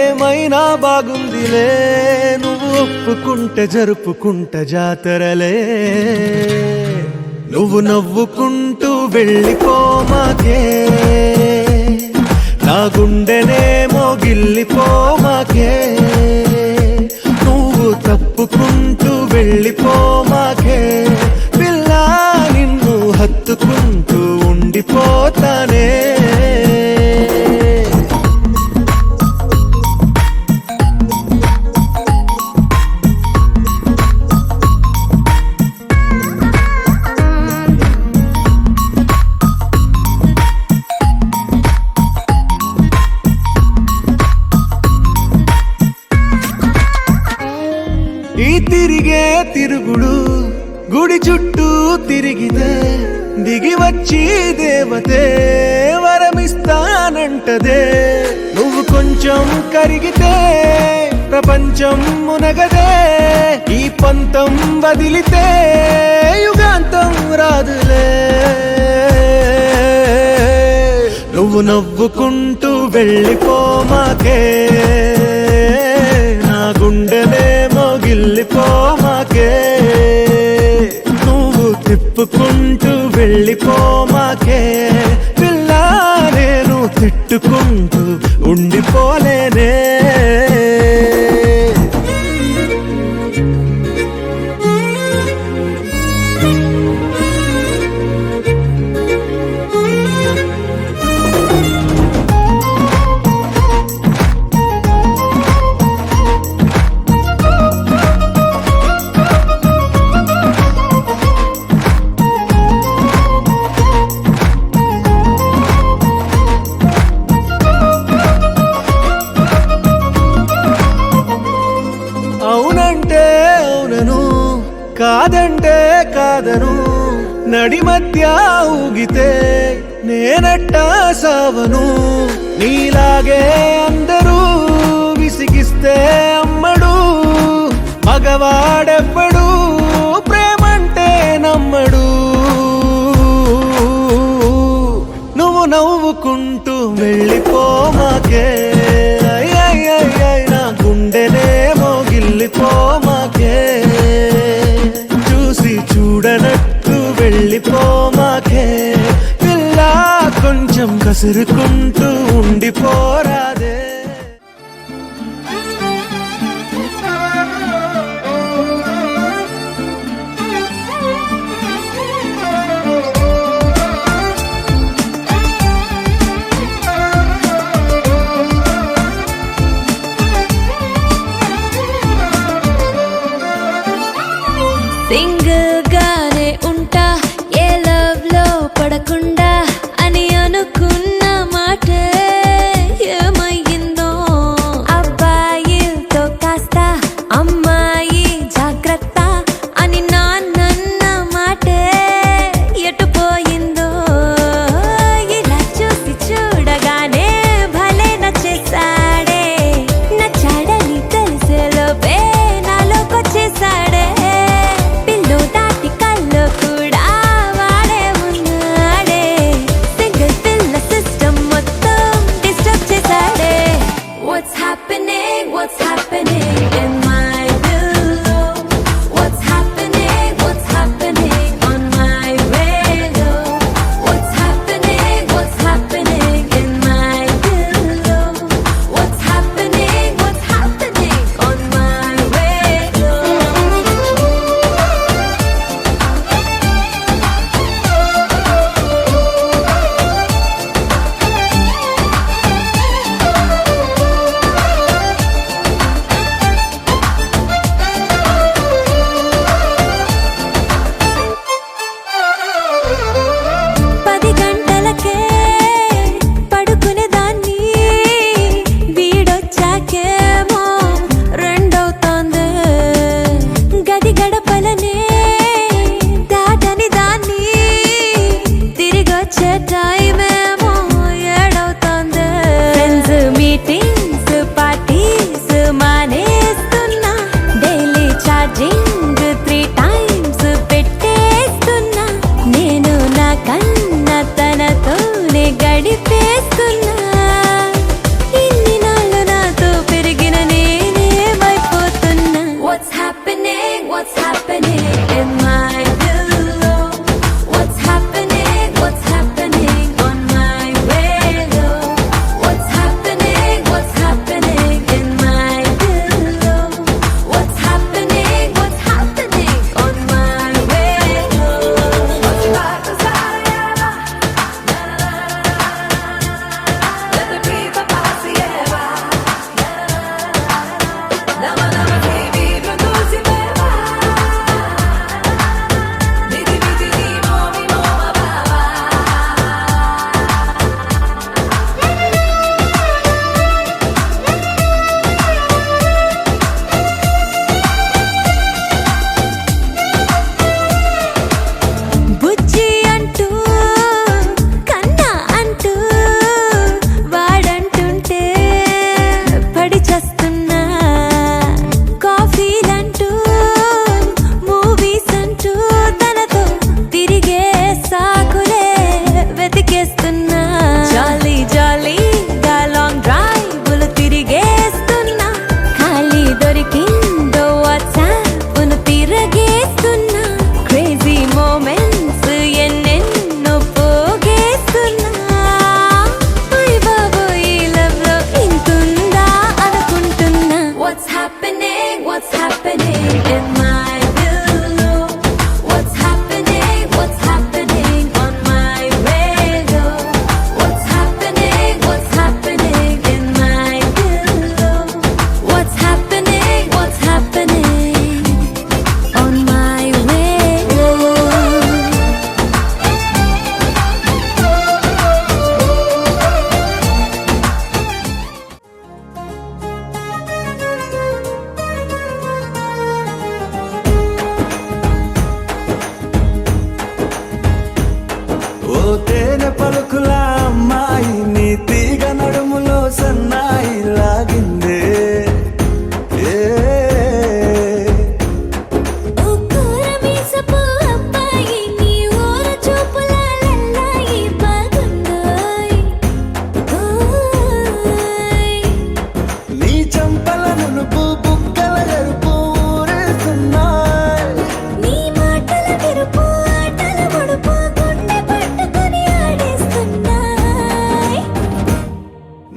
ఏమైనా బాగుందిలే, నువ్వు ఒప్పుకుంటే జరుపుకుంటే జాతరలే. నువ్వు నవ్వుకుంటూ వెళ్ళిపోమాకే, నా గుండెనేమో గిల్లిపోమాకే, నువ్వు తప్పుకుంటూ వెళ్ళిపోమాకే, పిల్ల నిన్ను హత్తుకుంటూ ఉండిపోతానే. ఈ తిరిగే తిరుగుడు గుడి చుట్టూ తిరిగితే, దిగి వచ్చి దేవతే వరమిస్తానంటదే. నువ్వు కొంచెం కరిగితే ప్రపంచం మునగదే, ఈ పంతం వదిలితే యుగాంతం రాదులే. నువ్వు నవ్వుకుంటూ వెళ్ళిపోమాకే, నా గుండెనేమో గిల్లిపోమాకే, నువ్వు తిప్పుకుంటూ వెళ్ళిపోమాకే, పిల్ల నేను తిట్టుకుంటూ ఉండిపోలేనే. అవునంటే అవునను, కాదంటే కాదను, నడి మధ్య ఊగితే నేనట్టా సావను. నీలాగే అందరూ విసిగిస్తే అమ్మడు, మగవాడెవ్వడు ప్రేమంటే నమ్మడు. నువ్వు నవ్వుకుంటూ వెళ్ళిపోమాకే, నా గుండెనేమో గిల్లిపోమాకే, చూసి చూడనట్టు వెళ్ళిపోమాకే, పిల్ల కొంచెం కసురుకుంటూ ఉండిపోరాదే. సింగిల్ గానే ఉంటా, ఏ లవ్ లో పడకుండా అని అనుకున్న మాట ఏమైంది?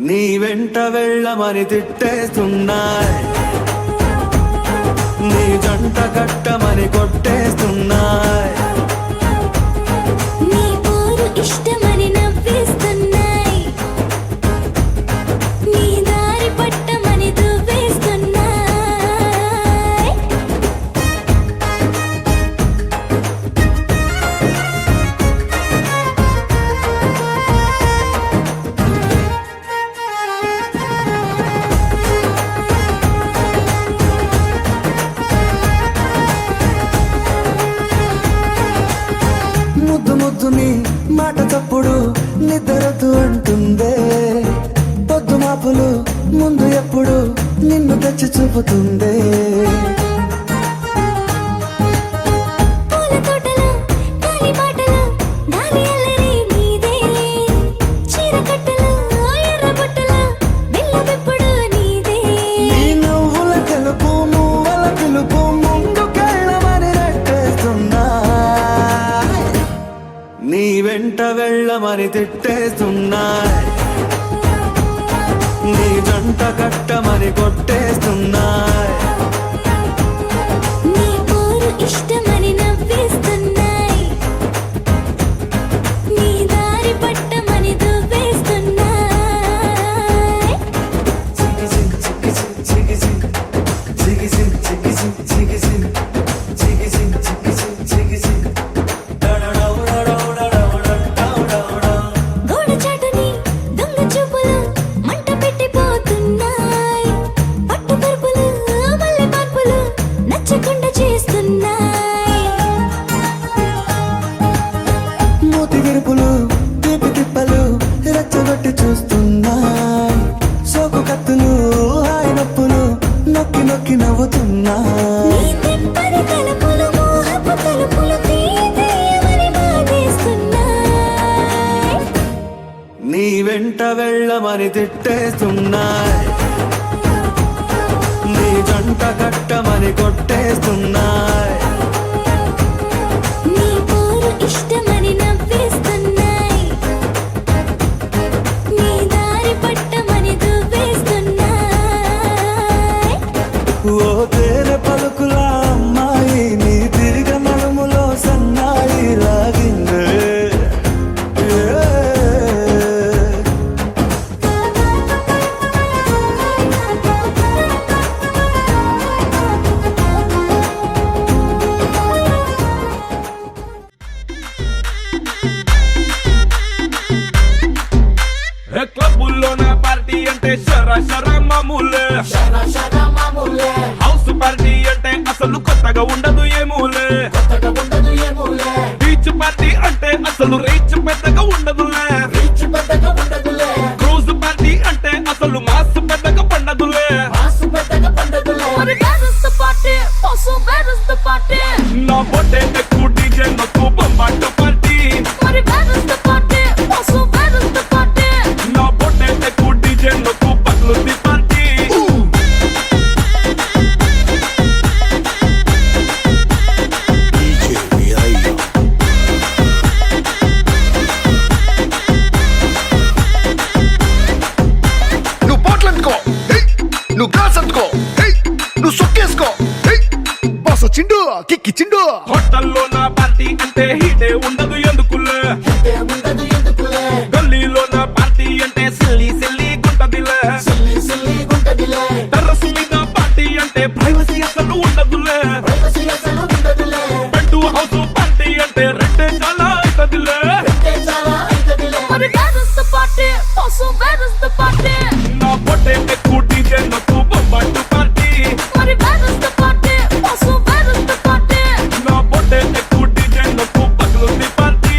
నీ వెంట వెళ్ళమని తిట్టేస్తున్నాయి, నీ జంట కట్టమని కొట్టేస్తున్నాయి. నీ పోరు ఇష్టమని నవ్వేస్తున్నాయి, నీ దారి పట్టమని దువ్వేస్తున్నాయి. ముద్దు ముద్దుని మాట తప్పుడు నిద్రతూ అంటుందే, పొద్దు మాపులు ముందు ఎప్పుడు నిన్ను తెచ్చి చూపుతుందే. పూల తోటలో గాలి బాటలో గాలి అల్లరి నీదేలే, చీర కట్టలో ఎర్ర బుట్టలో బెల్లమెప్పుడు నీదే. నీ నవ్వుల తెలుపు మూవల పిలుపు ముందుకెళ్ళమని నెట్టేస్తున్నా, నీ వెంట వెళ్ళమని తిట్టేస్తున్నాయి, నీ జంట కట్టమని కొట్టేస్తున్నాయి. నీ పోరు ఇష్టమని నవ్వేస్తున్నాయి, నీ దారి పట్టమని దువ్వేస్తున్నాయి. గోడ చాటుని దొంగ చూపులు మంట పెట్టిపోతున్నాయి, పట్టు పరుపులు మల్లె పార్పులు నచ్చకుండా చేస్తున్నాయి. మూతి విరుపులు తీపి తిప్పలు రెచ్చగొట్టి చూస్తున్నాయి, సోకు కత్తులు హాయి నొప్పులు నొక్కి నొక్కి నవ్వుతున్నాయి. నీ తెప్పని తలుపులు మోహపు తలుపులు తీయమని బాధేస్తున్నాయి. నీ వెంట వెళ్ళమని తిట్టేస్తున్నాయి, నీ జంట కట్టమని కొట్టేస్తున్నాయి. నీ పోరు ఇష్టమని నవ్వేస్తున్నాయి, నీ దారి పట్టమని దువ్వేస్తున్నాయి. ఓ తేనె పలుకుల అమ్మాయి నీ తిరిగ నడుములో సన్నాయి లాగిందే. క్లబ్బుల్లో నా పార్టీ అంటే షర షర మామూలే, హౌస్ పార్టీ అంటే అసలు కొత్తగా ఉండదు ఏమూలే, బీచ్ పార్టీ అంటే అసలు రీచ్ పెద్దగా ఉండదులే, క్రూజ్ పార్టీ అంటే అసలు మాస్ పెద్దగా పండదులే. మరి where is the party? Also where is the party? నా బొట్టే ఎక్కువ డీజే నొక్కు బొమ్మాట పార్టీ, మరి where is the party? Also where is the party? నా బొట్టే ఎక్కువ డీజే నొక్కు పగ్లుంది పార్టీ. నువ్వు పోట్లు అందుకో, నువ్వు గాల్స్ అందుకో, నువ్వు సొక్కేసుకో, బాస్ వచ్చిండు కిక్కిచ్చిండు. హోటల్లో నా పార్టీ అంటే హీటే ఉండదు ఎందుకులే, గల్లీలో నా పార్టీ అంటే సిల్లి సిల్లి గుంటదిలే, టెర్రస్ మీద పార్టీ అంటే ప్రైవసీ అసలు ఉండదులే, బెడ్ హౌస్ పార్టీ అంటే రెండే చాలా అవుతదిలే. మరి where is the party? Also where is the party? నా పొట్టే ఎక్కువ డీజే నొక్కు బొమ్బాటు పార్టీ, మరి where is the party? Also where is the party? నా పొట్టే ఎక్కువ డీజే నొక్కు పగ్లుంది పార్టీ.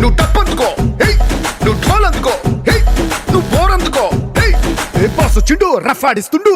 నువ్వు డప్పు అందుకో, నువ్వు ఢోల్ అందుకో, నువ్వు బోర్ అందుకో, బాస్ వచ్చిండు రఫ్ ఆడిస్తుండు.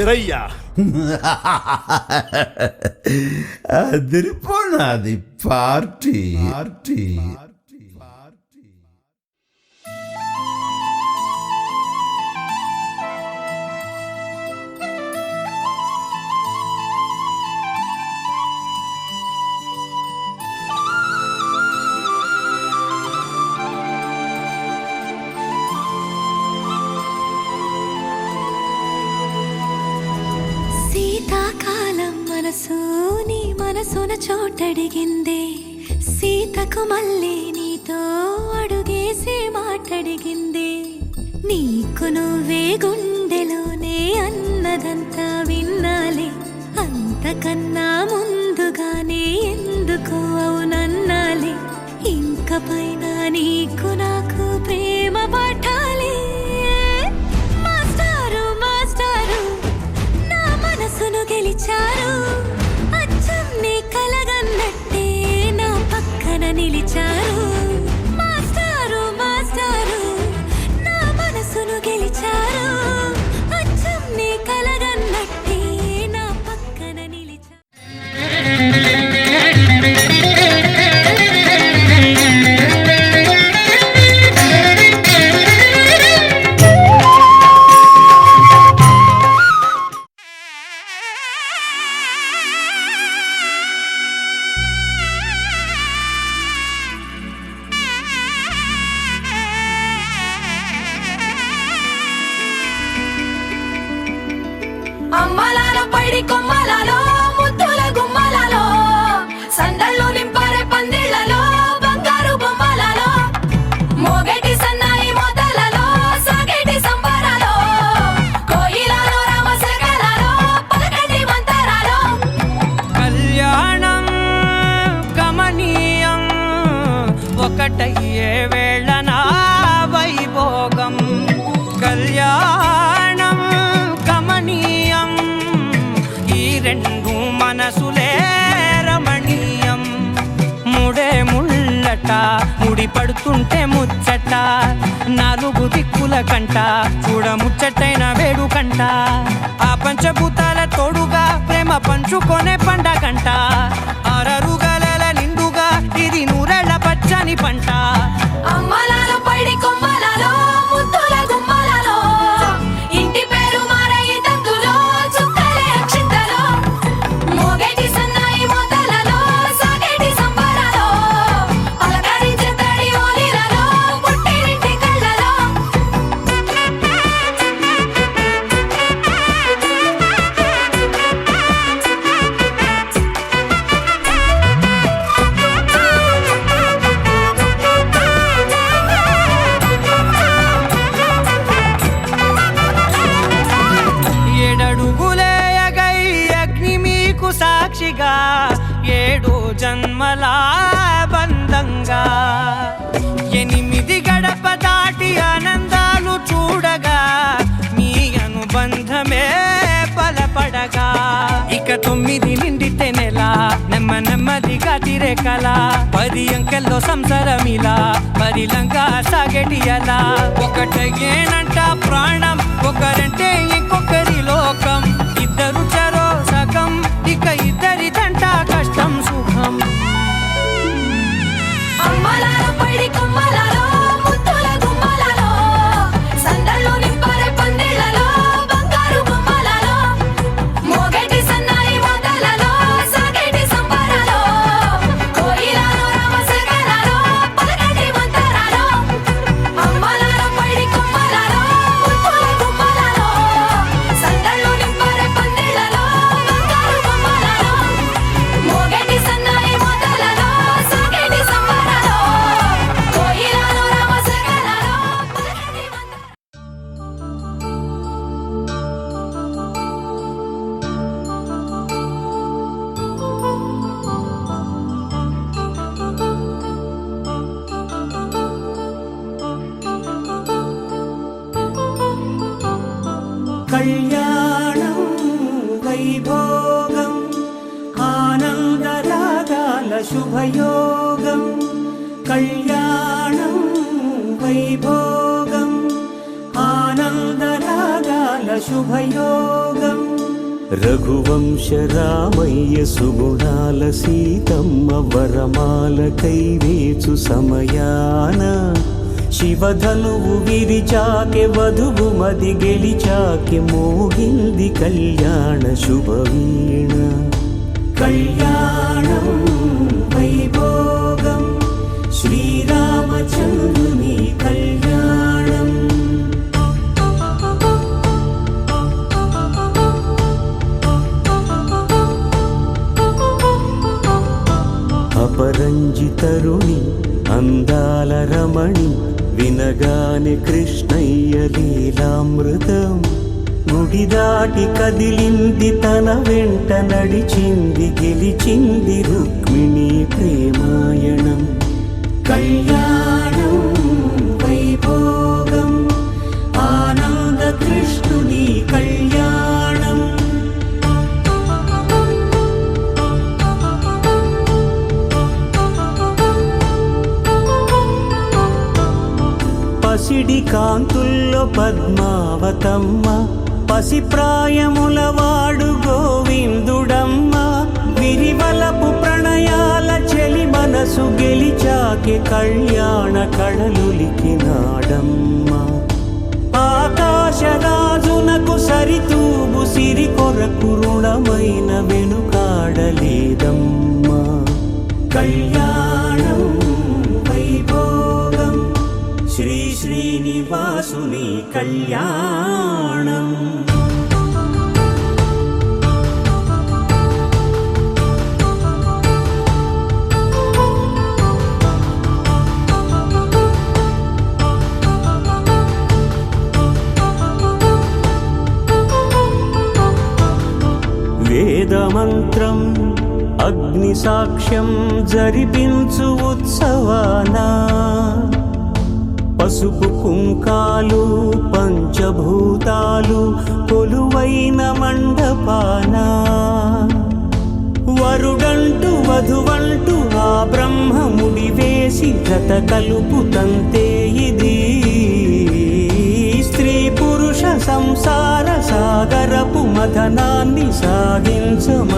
రయ్యా. అదిరిపోనాది పార్టీ పార్టీ. శీతాకాలం మనసు నీ మనసున చోటడిగిందే, సీతకు మళ్ళీ నీతో అడుగేసి మాటడిగిందే. నీకు నువ్వే గుండెలోనే అన్నదంతా విన్నాలే, అంతకన్నా ముందుగానే ఎందుకు అవునన్నాలే. ఇంక పైన నీకు నాకు ప్రేమ పాఠాలే. మాస్టారు మాస్టారు నా మనసును గెలిచారు, అచ్చం నీ కలగన్నట్టే నా పక్కన నిలిచారు. మాస్టారు మాస్టారు నా మనసును గెలిచారు, అచ్చం నీ కలగన్నట్టే నా పక్కన నిలిచారు. అమ్మలాలో పైడి కొమ్మలలో ముద్దుల గుమ్మలలో, సందళ్ళు నింపారే పందిళ్లలో బంగారు బొమ్మలలో, మోగేటి సన్నాయి మోతలలో సాగేటి సంబరాలో, కోయిలలో రామశకలలో పలకటి మంతరాలో. కళ్యాణం గమనీయం ఒకటయ్యే వేళ నా వైభోగం. కళ్యాణం గమనీయం ఈ రెండు మనసులే రమణీయం. ముడే ముళ్ళట ముడి పడుతుంటే ముచ్చట, నాలుగు దిక్కుల కంట చూడ ముచ్చటైన వేడుకంట. ఆ పంచభూతాల తోడుగా ప్రేమ పంచుకొనే పండగంట. అరరుగల నిండుగా ఇది నూరెళ్ళ పచ్చని పంట. అమ్మలాలో పైడి కొమ్మలలో ముద్దుల గుమ్మలలో, ఇంటి పేరు మారయి తందులో చుక్కలే అక్షింతలో, మోగేటి సన్నాయి మోతలలో సాగేటి సంబరాలో, పలకరించే తడి ఓలిలలో పుట్టినింటి కళ్ళలో. ఏడడుగులేయగై అగ్ని మీకు సాక్షిగా, ఏడు జన్మల బంధంగా. 8 గడప దాటి ఆనందాలు చూడగా మీ అనుబంధమే బలపడగా. ఇక 9 నిండితే నెల నెమ్మదిగా తిరే కల, 10 అంకెల్లో సంసారమిలా పరిలంగా సాగేటి అలా. ఒకటేనంట ప్రాణం ఒకరంటే ఇంకొకరి లోకం, ఇద్దరు చరో సగం ఇక ఇద్దరిదంట కష్టం సుఖం. అమ్మలాలో పైడి కొమ్మలలో ముద్దుల గుమ్మలలో, సందళ్ళు నింపారే పందిళ్లలో బంగారు బొమ్మలలో, మోగేటి సన్నాయి మోతలలో సాగేటి సంబరాలో, కోయిలలో రామశకలలో పలకటి మంతరాలో. అమ్మలాలో పైడి కొమ్మలలో ముద్దుల గుమ్మలలో, సందళ్ళు నింపారే పందిళ్లలో బంగారు బొమ్మలలో, మోగేటి సన్నాయి మోతలలో సాగేటి సంబరాలో, కోయిలలో రామశకలలో పలకటి మంతరాలో. కళ్యాణం వైభోగం ఆనందరాగాల శుభయోగం. కళ్యాణం వైభోగం ఆనందరాగాల శుభయోగం. రఘువంశ రామయ్య సుగుణాల సీతమ్మ వరమాల కైవేచు సమయాన శివధనువు విరిచాకె వధువు మది గెలిచాకె మోగింది కళ్యాణ శుభవీణ కళ్యాణం వైభోగం శ్రీరామచంద్రుని కళ్యాణం అపరంజితరుణి అందాల రమణి వినగానే కృష్ణయ్య లీలామృతం గుడి దాటి కదిలింది తన వెంట నడిచింది గెలిచింది రుక్మిణి ప్రేమాయణం కళ్యాణం వైభోగం ఆనంద కృష్ణుని కళ్యాణం పసిడి కాంతుల్లో పద్మావతమ్మ పసిప్రాయముల వాడు గోవిందుడమ్మ విరివలపు ప్రణయాల చెలి మనసు గెలిచాకే కళ్యాణ కళలులికినాడమ్మ ఆకాశరాజునకు సరితూబు సిరి కొరకు రుణమైన వెనుకాడలేదమ్మా కళ్యాణం వైభోగం శ్రీ శ్రీనివాసుని కళ్యాణం వేదమంత్రం అగ్ని సాక్ష్యం జరిపించు ఉత్సవానా పసుపు కుంకాలు పంచభూతాలు కొలువైన మండపాన వరుడంటూ వధువంటూ ఆ బ్రహ్మముడి వేసి జత కలుపుతంతే ఇది స్త్రీ పురుష సంసార సాగరపు మథనాన్ని సాగించమంటున్నది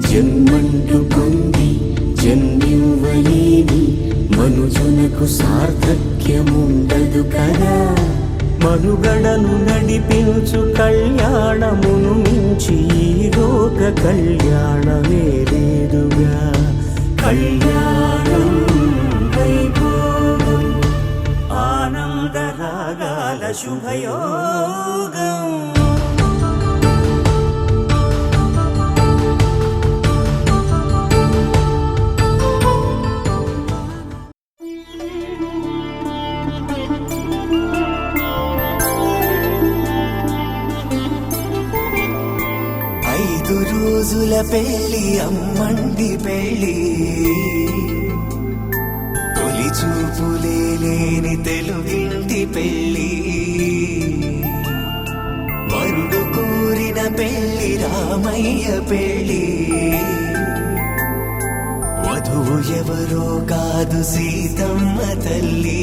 జన్మంటూ పొంది జన్మివ్వలేని మనుజునకు సార్థక్యముండదు కదా మనుగడను నడిపించు కళ్యాణమును మించి ఈ లోక కళ్యాణమే లేదుగా కళ్యాణం వైభోగం ఆనంద రాగాల శుభయోగం రోజుల పెళ్లి అమ్మండి పెళ్లి తొలి చూపులే లేని తెలుగింటి పెళ్లి వరుడు కోరిన పెళ్లి రామయ్య పెళ్లి వధువు ఎవరో కాదు సీతమ్మ తల్లి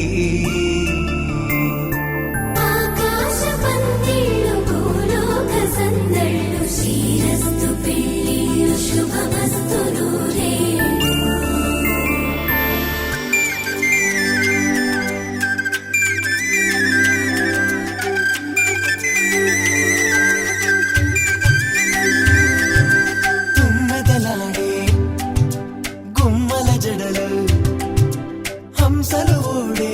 హంసలు ఓడే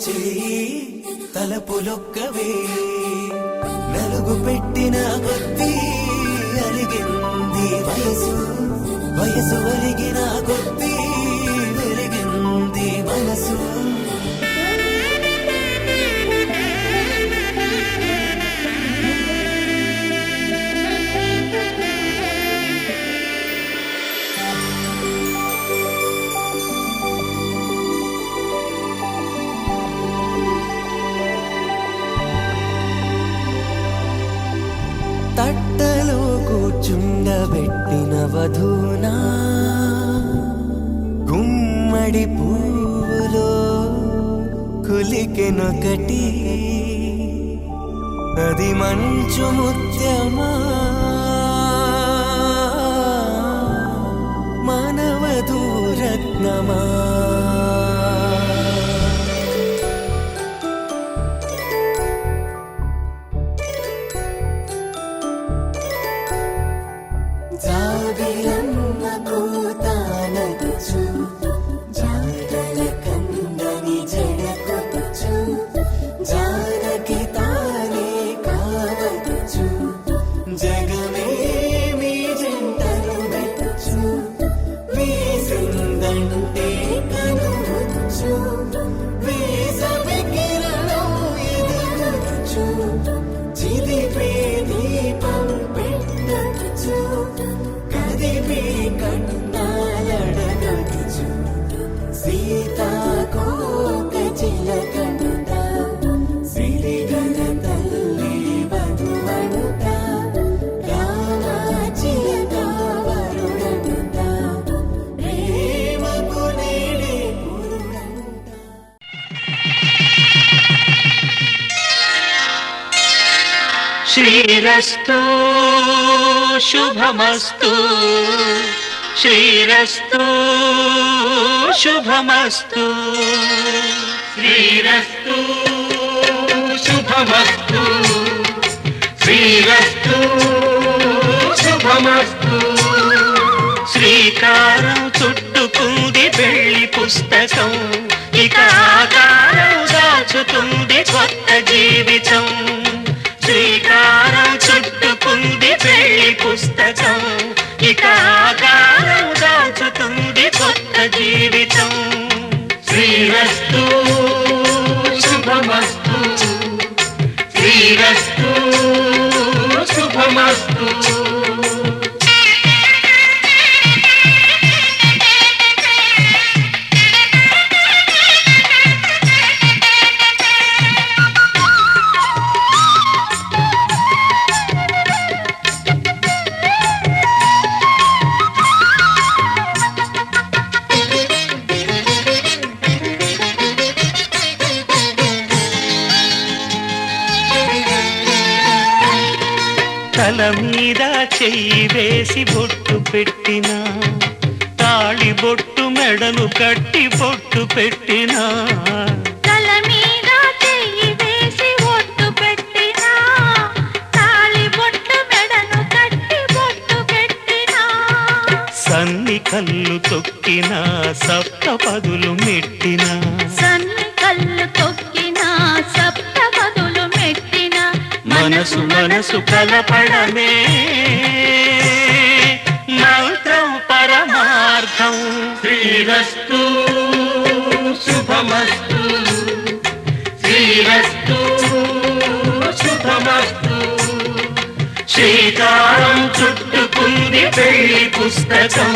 చేయి తలపులొక్కవే నలుగు పెట్టిన కొద్దీ అలిగింది వయసు వయసు ఒలిగిన కొద్దీ వెలిగింది మనసు తట్టలో కూర్చుండబెట్టిన వధూనా గుమ్మడి పువ్వులో కులికెనొకటి అది మంచు ముత్యమా మానవధూరత్నమా జాబిలమ్మ కూతానదుచు జాడల కందని జడకొట్టుచు జానకి తానే కావదుచు జగమే మీ జంటలు పెట్టుచు వీసిందంటే కనువచ్చు వీసవికిరణం ఎదుగుచు చిదిపే దీపం పెట్టచ్చు కదిపే కన్నాలడగచ్చు సీతాకోక చిలకంట సిరిగన తల్లి వధువనుట రామాచిలక వరుడనుట ప్రేమకు నేడే పురుడంట శ్రీరస్తు శుభమస్తు శ్రీరస్తు శుభమస్తు శ్రీరస్తు శుభమస్తు శ్రీరస్తు శుభమస్తు శ్రీకారం చుట్టుకుంది పెళ్లి పుస్తకం ఇక ఆకారం దాచుతుంది కొత్త జీవితం శ్రీకారం చుట్టుకుంది పెళ్లి పుస్తకం ఇక ఆకారం దాచుతుంది కొత్త జీవితం శ్రీరస్తు శుభమస్తు శ్రీరస్తు శుభమస్తు తల మీద చెయ్యి వేసి బొట్టు పెట్టినా తాళి బొట్టు మెడను కట్టి బొట్టు పెట్టినా తల మీద చెయ్యి వేసి బొట్టు పెట్టినా తాళి బొట్టు మెడను కట్టి బొట్టు పెట్టినా సన్ని కళ్ళు తొక్కినా సప్త పదులు మెట్టినా సన్ని కళ్ళు తొక్కినా సప్త పదులు మెట్టినా మనసు మనసు కలపడమే మంత్రం పరమార్థం శ్రీరస్తు శుభమస్తు శ్రీరస్తు శుభమస్తు శ్రీకారం చుట్టుకుంది పెళ్లి పుస్తకం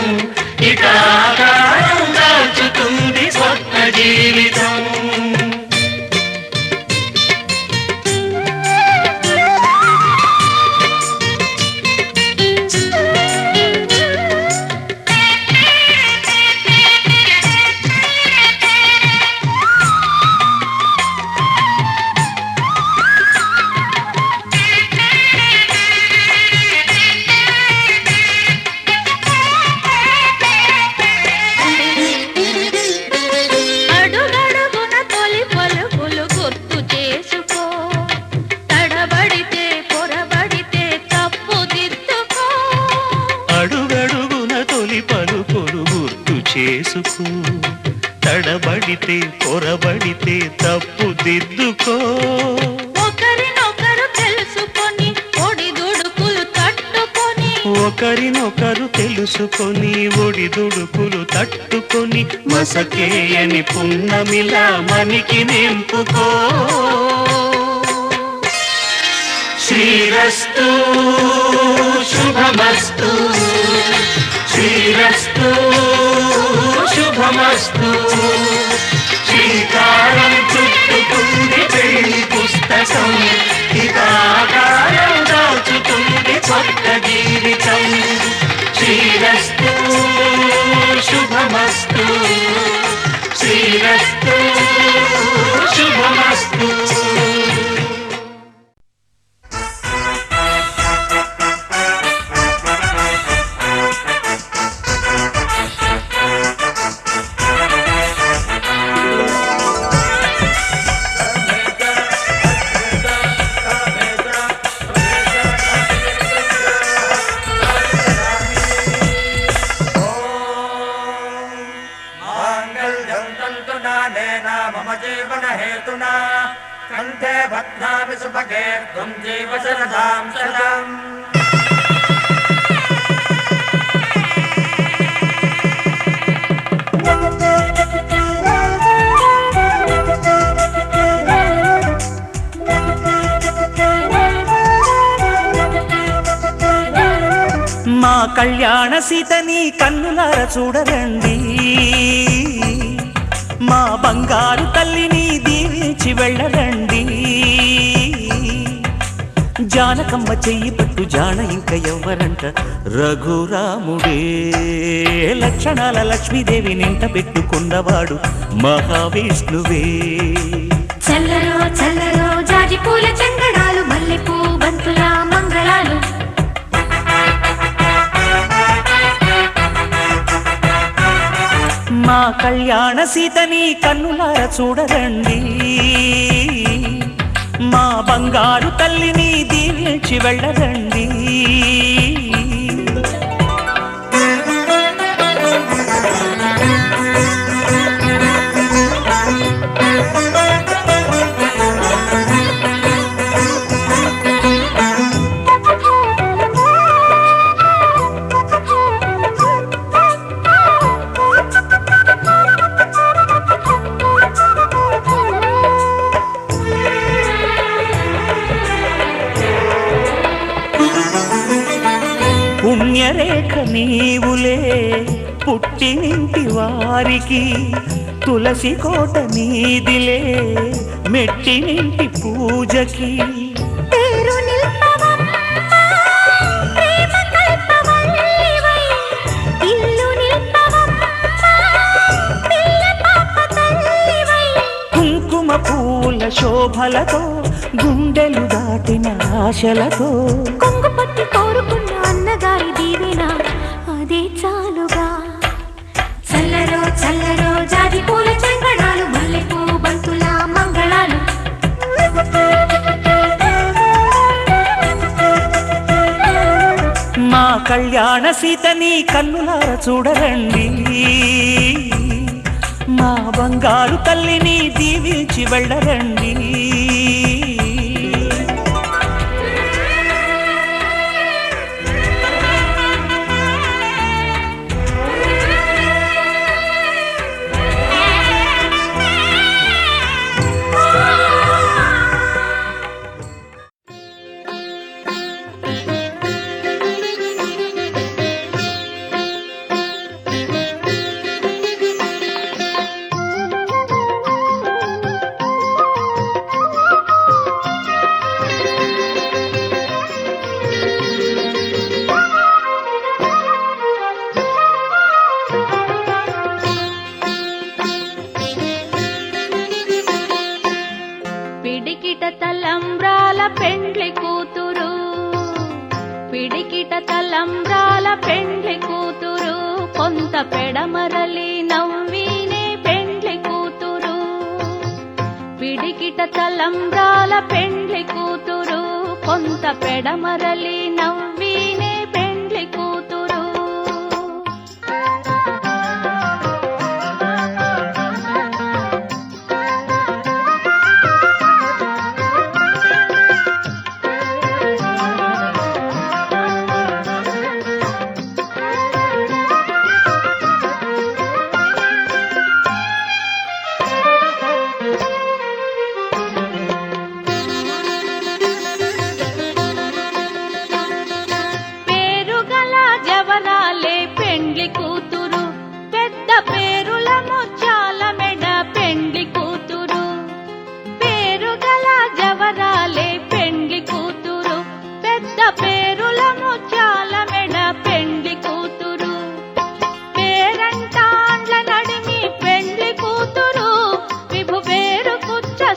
ఇక ఆకారం దాచుతుంది కొత్త జీవితం అడుగడుగున తీర్చిదిద్దుకో. ఒకరినొకరు తెలుసుకొని ఒడిదుడుకులు తట్టుకొని ఒకరినొకరు తెలుసుకొని ఒడిదుడుకులు తట్టుకొని మసకేయని పున్నమిలా మనికి నింపుకో. శ్రీరస్తు శుభమస్తు, శ్రీరస్తు శుభమస్తు. శ్రీకారం చుట్టుకుంది పెళ్లి పుస్తకం, ఇదాకారం దాచుతుంది కొత్త జీవితం. శ్రీరస్తు శుభమస్తు, శ్రీరస్తు శుభమస్తు. मम जीवन हेतुना कंठे बध्नामि सुभगे त्वं जीव शरदां शरदम्. మా కళ్యాణ సీతని కన్నులార చూడరండి, మా బంగారు తల్లిని దీవించి వెళ్ళరండి. జానకమ్మ చెయ్యి పట్టు జాన ఇంక ఎవ్వరంట, రఘురాముడే. లక్షణాల లక్ష్మీదేవి నింట పెట్టుకున్నవాడు మహావిష్ణువే. చల్లరో చల్లరో జాజి పూల చంగడాలు, మల్లెపూ బంతుల మంగళాలు. మా కళ్యాణ సీతని కన్నులార చూడరండి, మా బంగారు తల్లిని దీవించి వెళ్ళరండి. పుణ్యరేఖ నీవులే పుట్టినింటి వారికి, తులసి కోట నీదిలే మెట్టినింటి పూజకి. పేరు నిల్పవమ్మా ప్రేమ కల్పవల్లివై, ఇల్లు నిల్పవమ్మా పిల్ల పాప తల్లివై. కుంకుమ పూల శోభలతో గుండెలు దాటిన ఆశలతో, కొంగు పట్టి కోరుకున్న అన్నగారి దీవెన అదే చాలుగా. చల్లరో చల్లరో జాజి పూల చెంగడాలు, మల్లెపూ బంతుల మంగళాలు. మా కళ్యాణ సీతని కన్నులార చూడరండి, మా బంగారు తల్లిని దీవించి వెళ్ళరండి. పిడికిట తలంబ్రాల పెండ్లి కూతురు, పిడికిట తలంబ్రాల పెండ్లి కూతురు, కొంత పెడమరలి నవ్వినే పెండ్లి కూతురు. పిడికిట తలంబ్రాల పెండ్లి కూతురు, కొంత పెడమరలి నవ్వినే పెండ్లి కూతురు.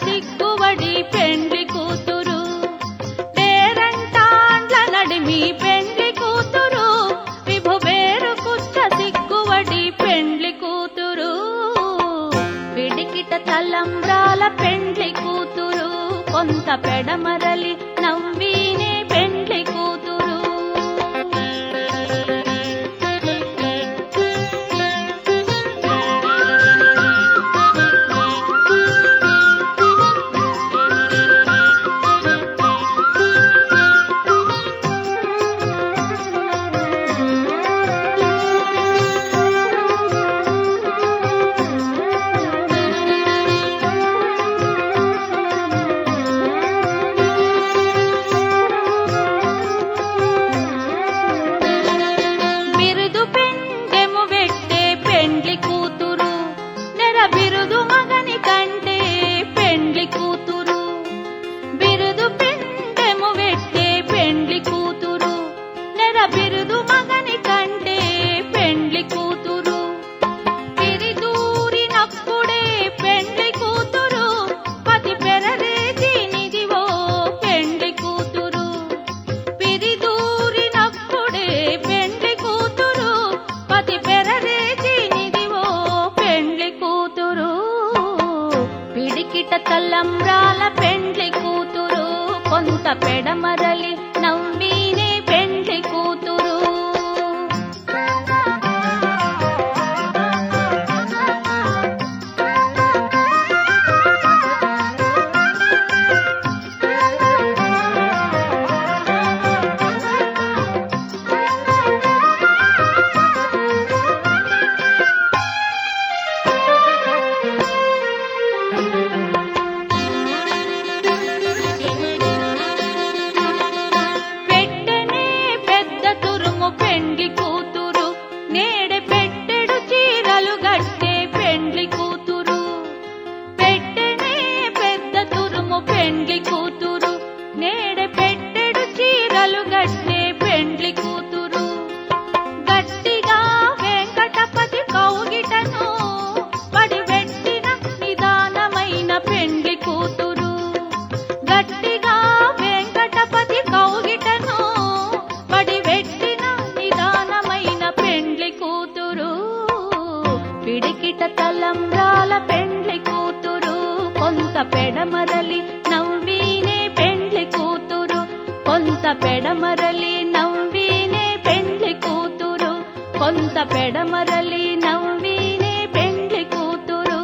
సిగ్గువడి పెండ్లి కూతురు పేరంటాండ్ల నడిమి పెండ్లి కూతురు విభు వేరు కుచ్చ సిగ్గువడి పెండ్లి కూతురు పిడికిట తలంబ్రాల పెండ్లి కూతురు కొంత పెడమరలి నవ్వీనే పెండ్లి కూతురు బిరుదు పెండెము వెట్టే పెండ్లి కూతురు నెర బిరుదు మగని కంటే పెండ్లి కూతురు బిరుదు పెండెము వెట్టే పెండ్లి కూతురు నెర బిరుదు మగని కంటే పెండ్లి కూతురు పిరిదూరినప్పుడే పెండ్లి కూతురు పతి పెరరేచి నిదివో పెండ్లి కూతురు పిరిదూరినప్పుడే పెండ్లి కూతురు పతి పెరరేచి నిదివో పెండ్లి కూతురు పిడికిట తలంబ్రాల పెండ్లి కూతురు కొంత పెడమరలి నవ్వీనే పెండ్లి కూతురు పెట్టెనే పెద్ద తురుము పెండ్లి కూతురు నేడే పెట్టెడు చీరలు గట్టే పెండ్లి కూతురు పెట్టెనే పెద్ద తురుము పెండ్లి కూతురు నేడే పెట్టెడు చీరలు గట్టే పెండ్లి కూతురు గట్టిగా వెంకటపతి కౌగిటను పడివెట్టిన నిదానమైన పెండ్లి కూతురు గట్టిగా వెంకటపతి కౌగిటను పడివెట్టిన నిదానమైన పెండ్లి కూతురు పిడికిట తలంబ్రాల పెండ్లి కూతురు కొంత పెడమరలి నవ్వీనే పెండ్లి కూతురు కొంత పెడమరలి నవ్వీనే పెండ్లి కూతురు కొంత పెడమరలి నవ్వీనే పెండ్లి కూతురు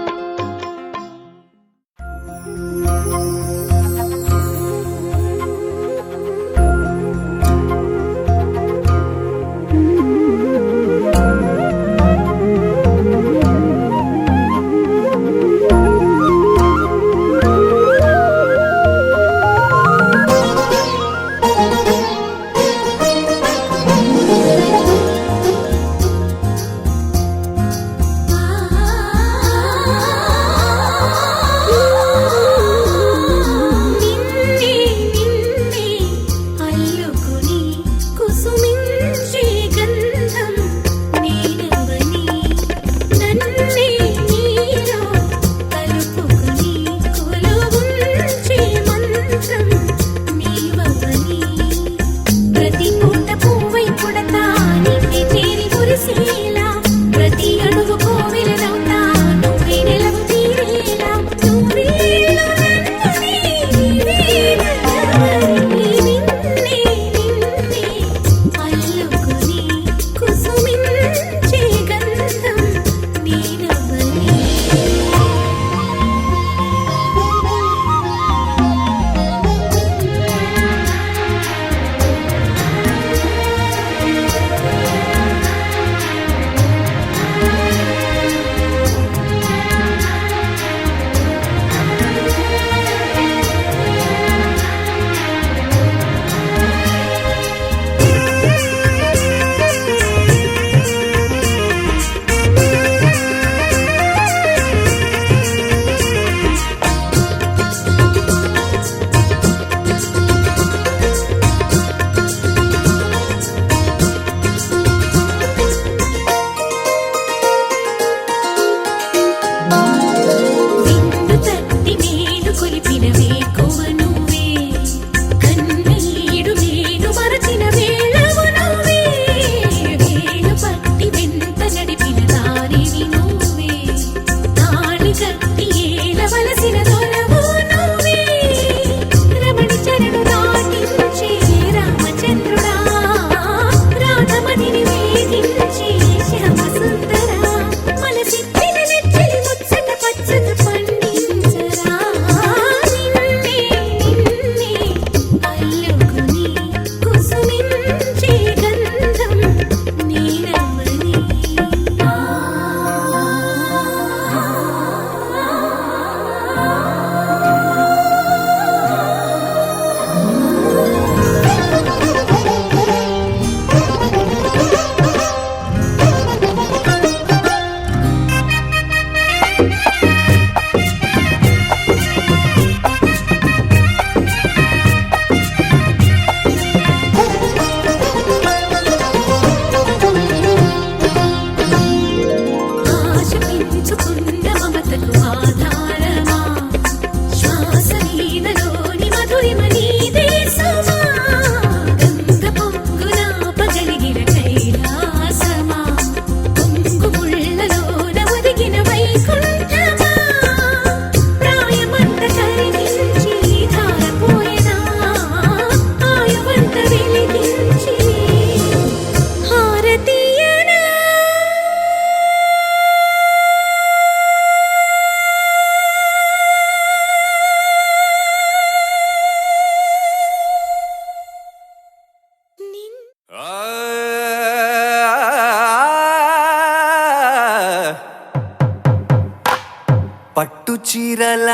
చీరల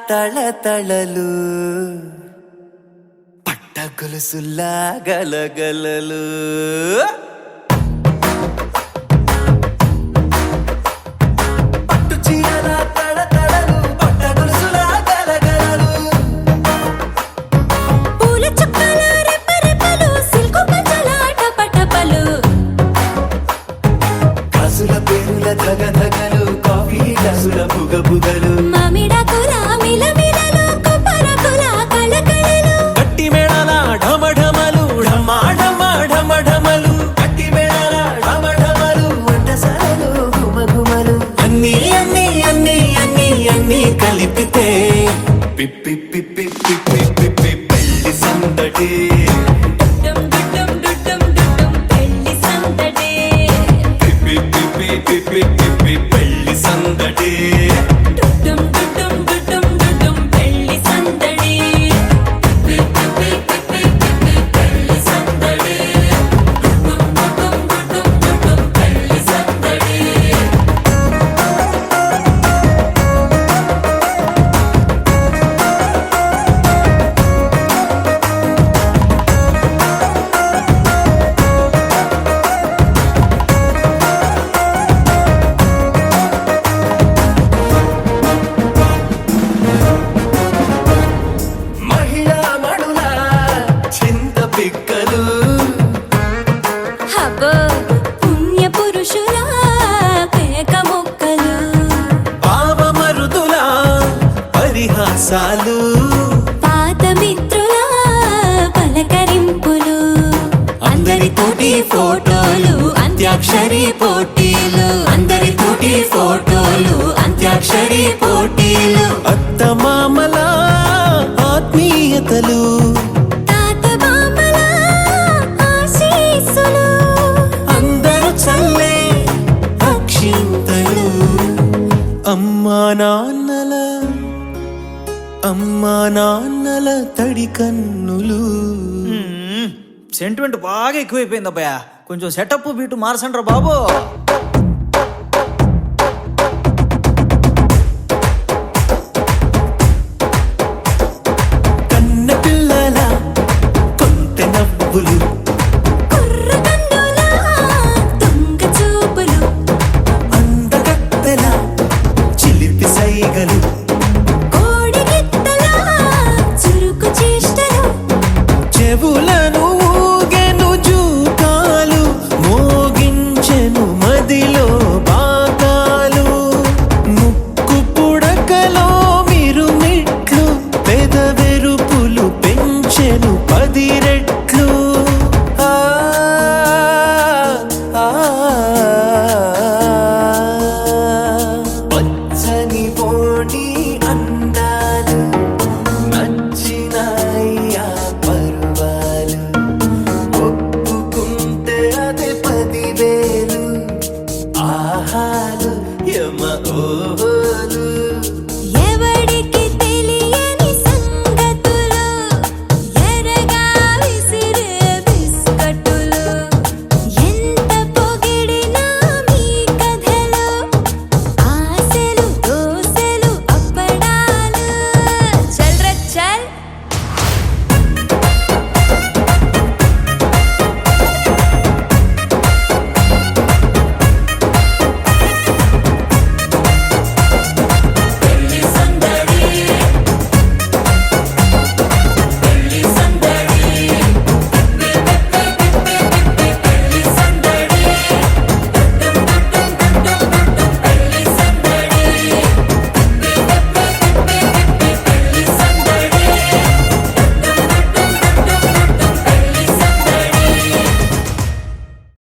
తళతళలు పట్ట గొలుసుల్లా గలగలలు పట్టు చీరల తళతళలు పట్ట గొలుసుల్లా గలగలలు పూల చుక్కల రెప్పరెప్పలు సిల్కు పంచల టపటపలు కాసుల పేరుల ధగధగలు కాఫీ గ్లాసుల బుగబుగలు మామిడాకుల మిలమిలలు కొబ్బరకుల కళకళలు గట్టి మేళాల ఢమఢమలు ఢమాఢమలు గట్టి మేళాల ఢమఢమలు వంటసాలలు గుమగుమలు అన్నీ అన్నీ అన్నీ అన్నీ అన్నీ కలిపితే పిప్పి పిప్పి పిప్పి పిప్పి పెళ్లి సందడి డుడ్డుం డుడ్డుం డుడ్డుం డుడ్డుం పెళ్లి సందడి పిప్పి పిప్పి పిప్పి పిప్పి పెళ్లి సందడి డుడ్డుం డుడ్డుం డుడ్డుం డుడ్డుం పెళ్లి సందడి పిప్పి పిప్పి పిప్పి పెళ్లి సందడి డుడ్డుం డుడ్డుం డుడ్డుం డుడ్డుం పెళ్లి సందడి మహిళా మణుల చింత పిక్కలు హబ్బో పుణ్య పురుషుల పేక మొక్కలు పావమరుదుల పరిహాసాలు పాత మిత్రుల పలకరింపులు అందరితోటి ఫోటోలు అంత్యాక్షరి పోటీలు అందరితోటి ఫోటోలు అంత్యాక్షరి పోటీలు అత్తమామల ఆత్మీయతలు తాత బామ్మల ఆశీస్సులు అందరూ చల్లే అక్షింతలు అమ్మా నాన్నల తడి కన్నులు సెంటిమెంట్ బాగా ఎక్కువైపోయింది అబ్బాయా కొంచెం సెటప్ బీటు మార్చండ్రా బాబు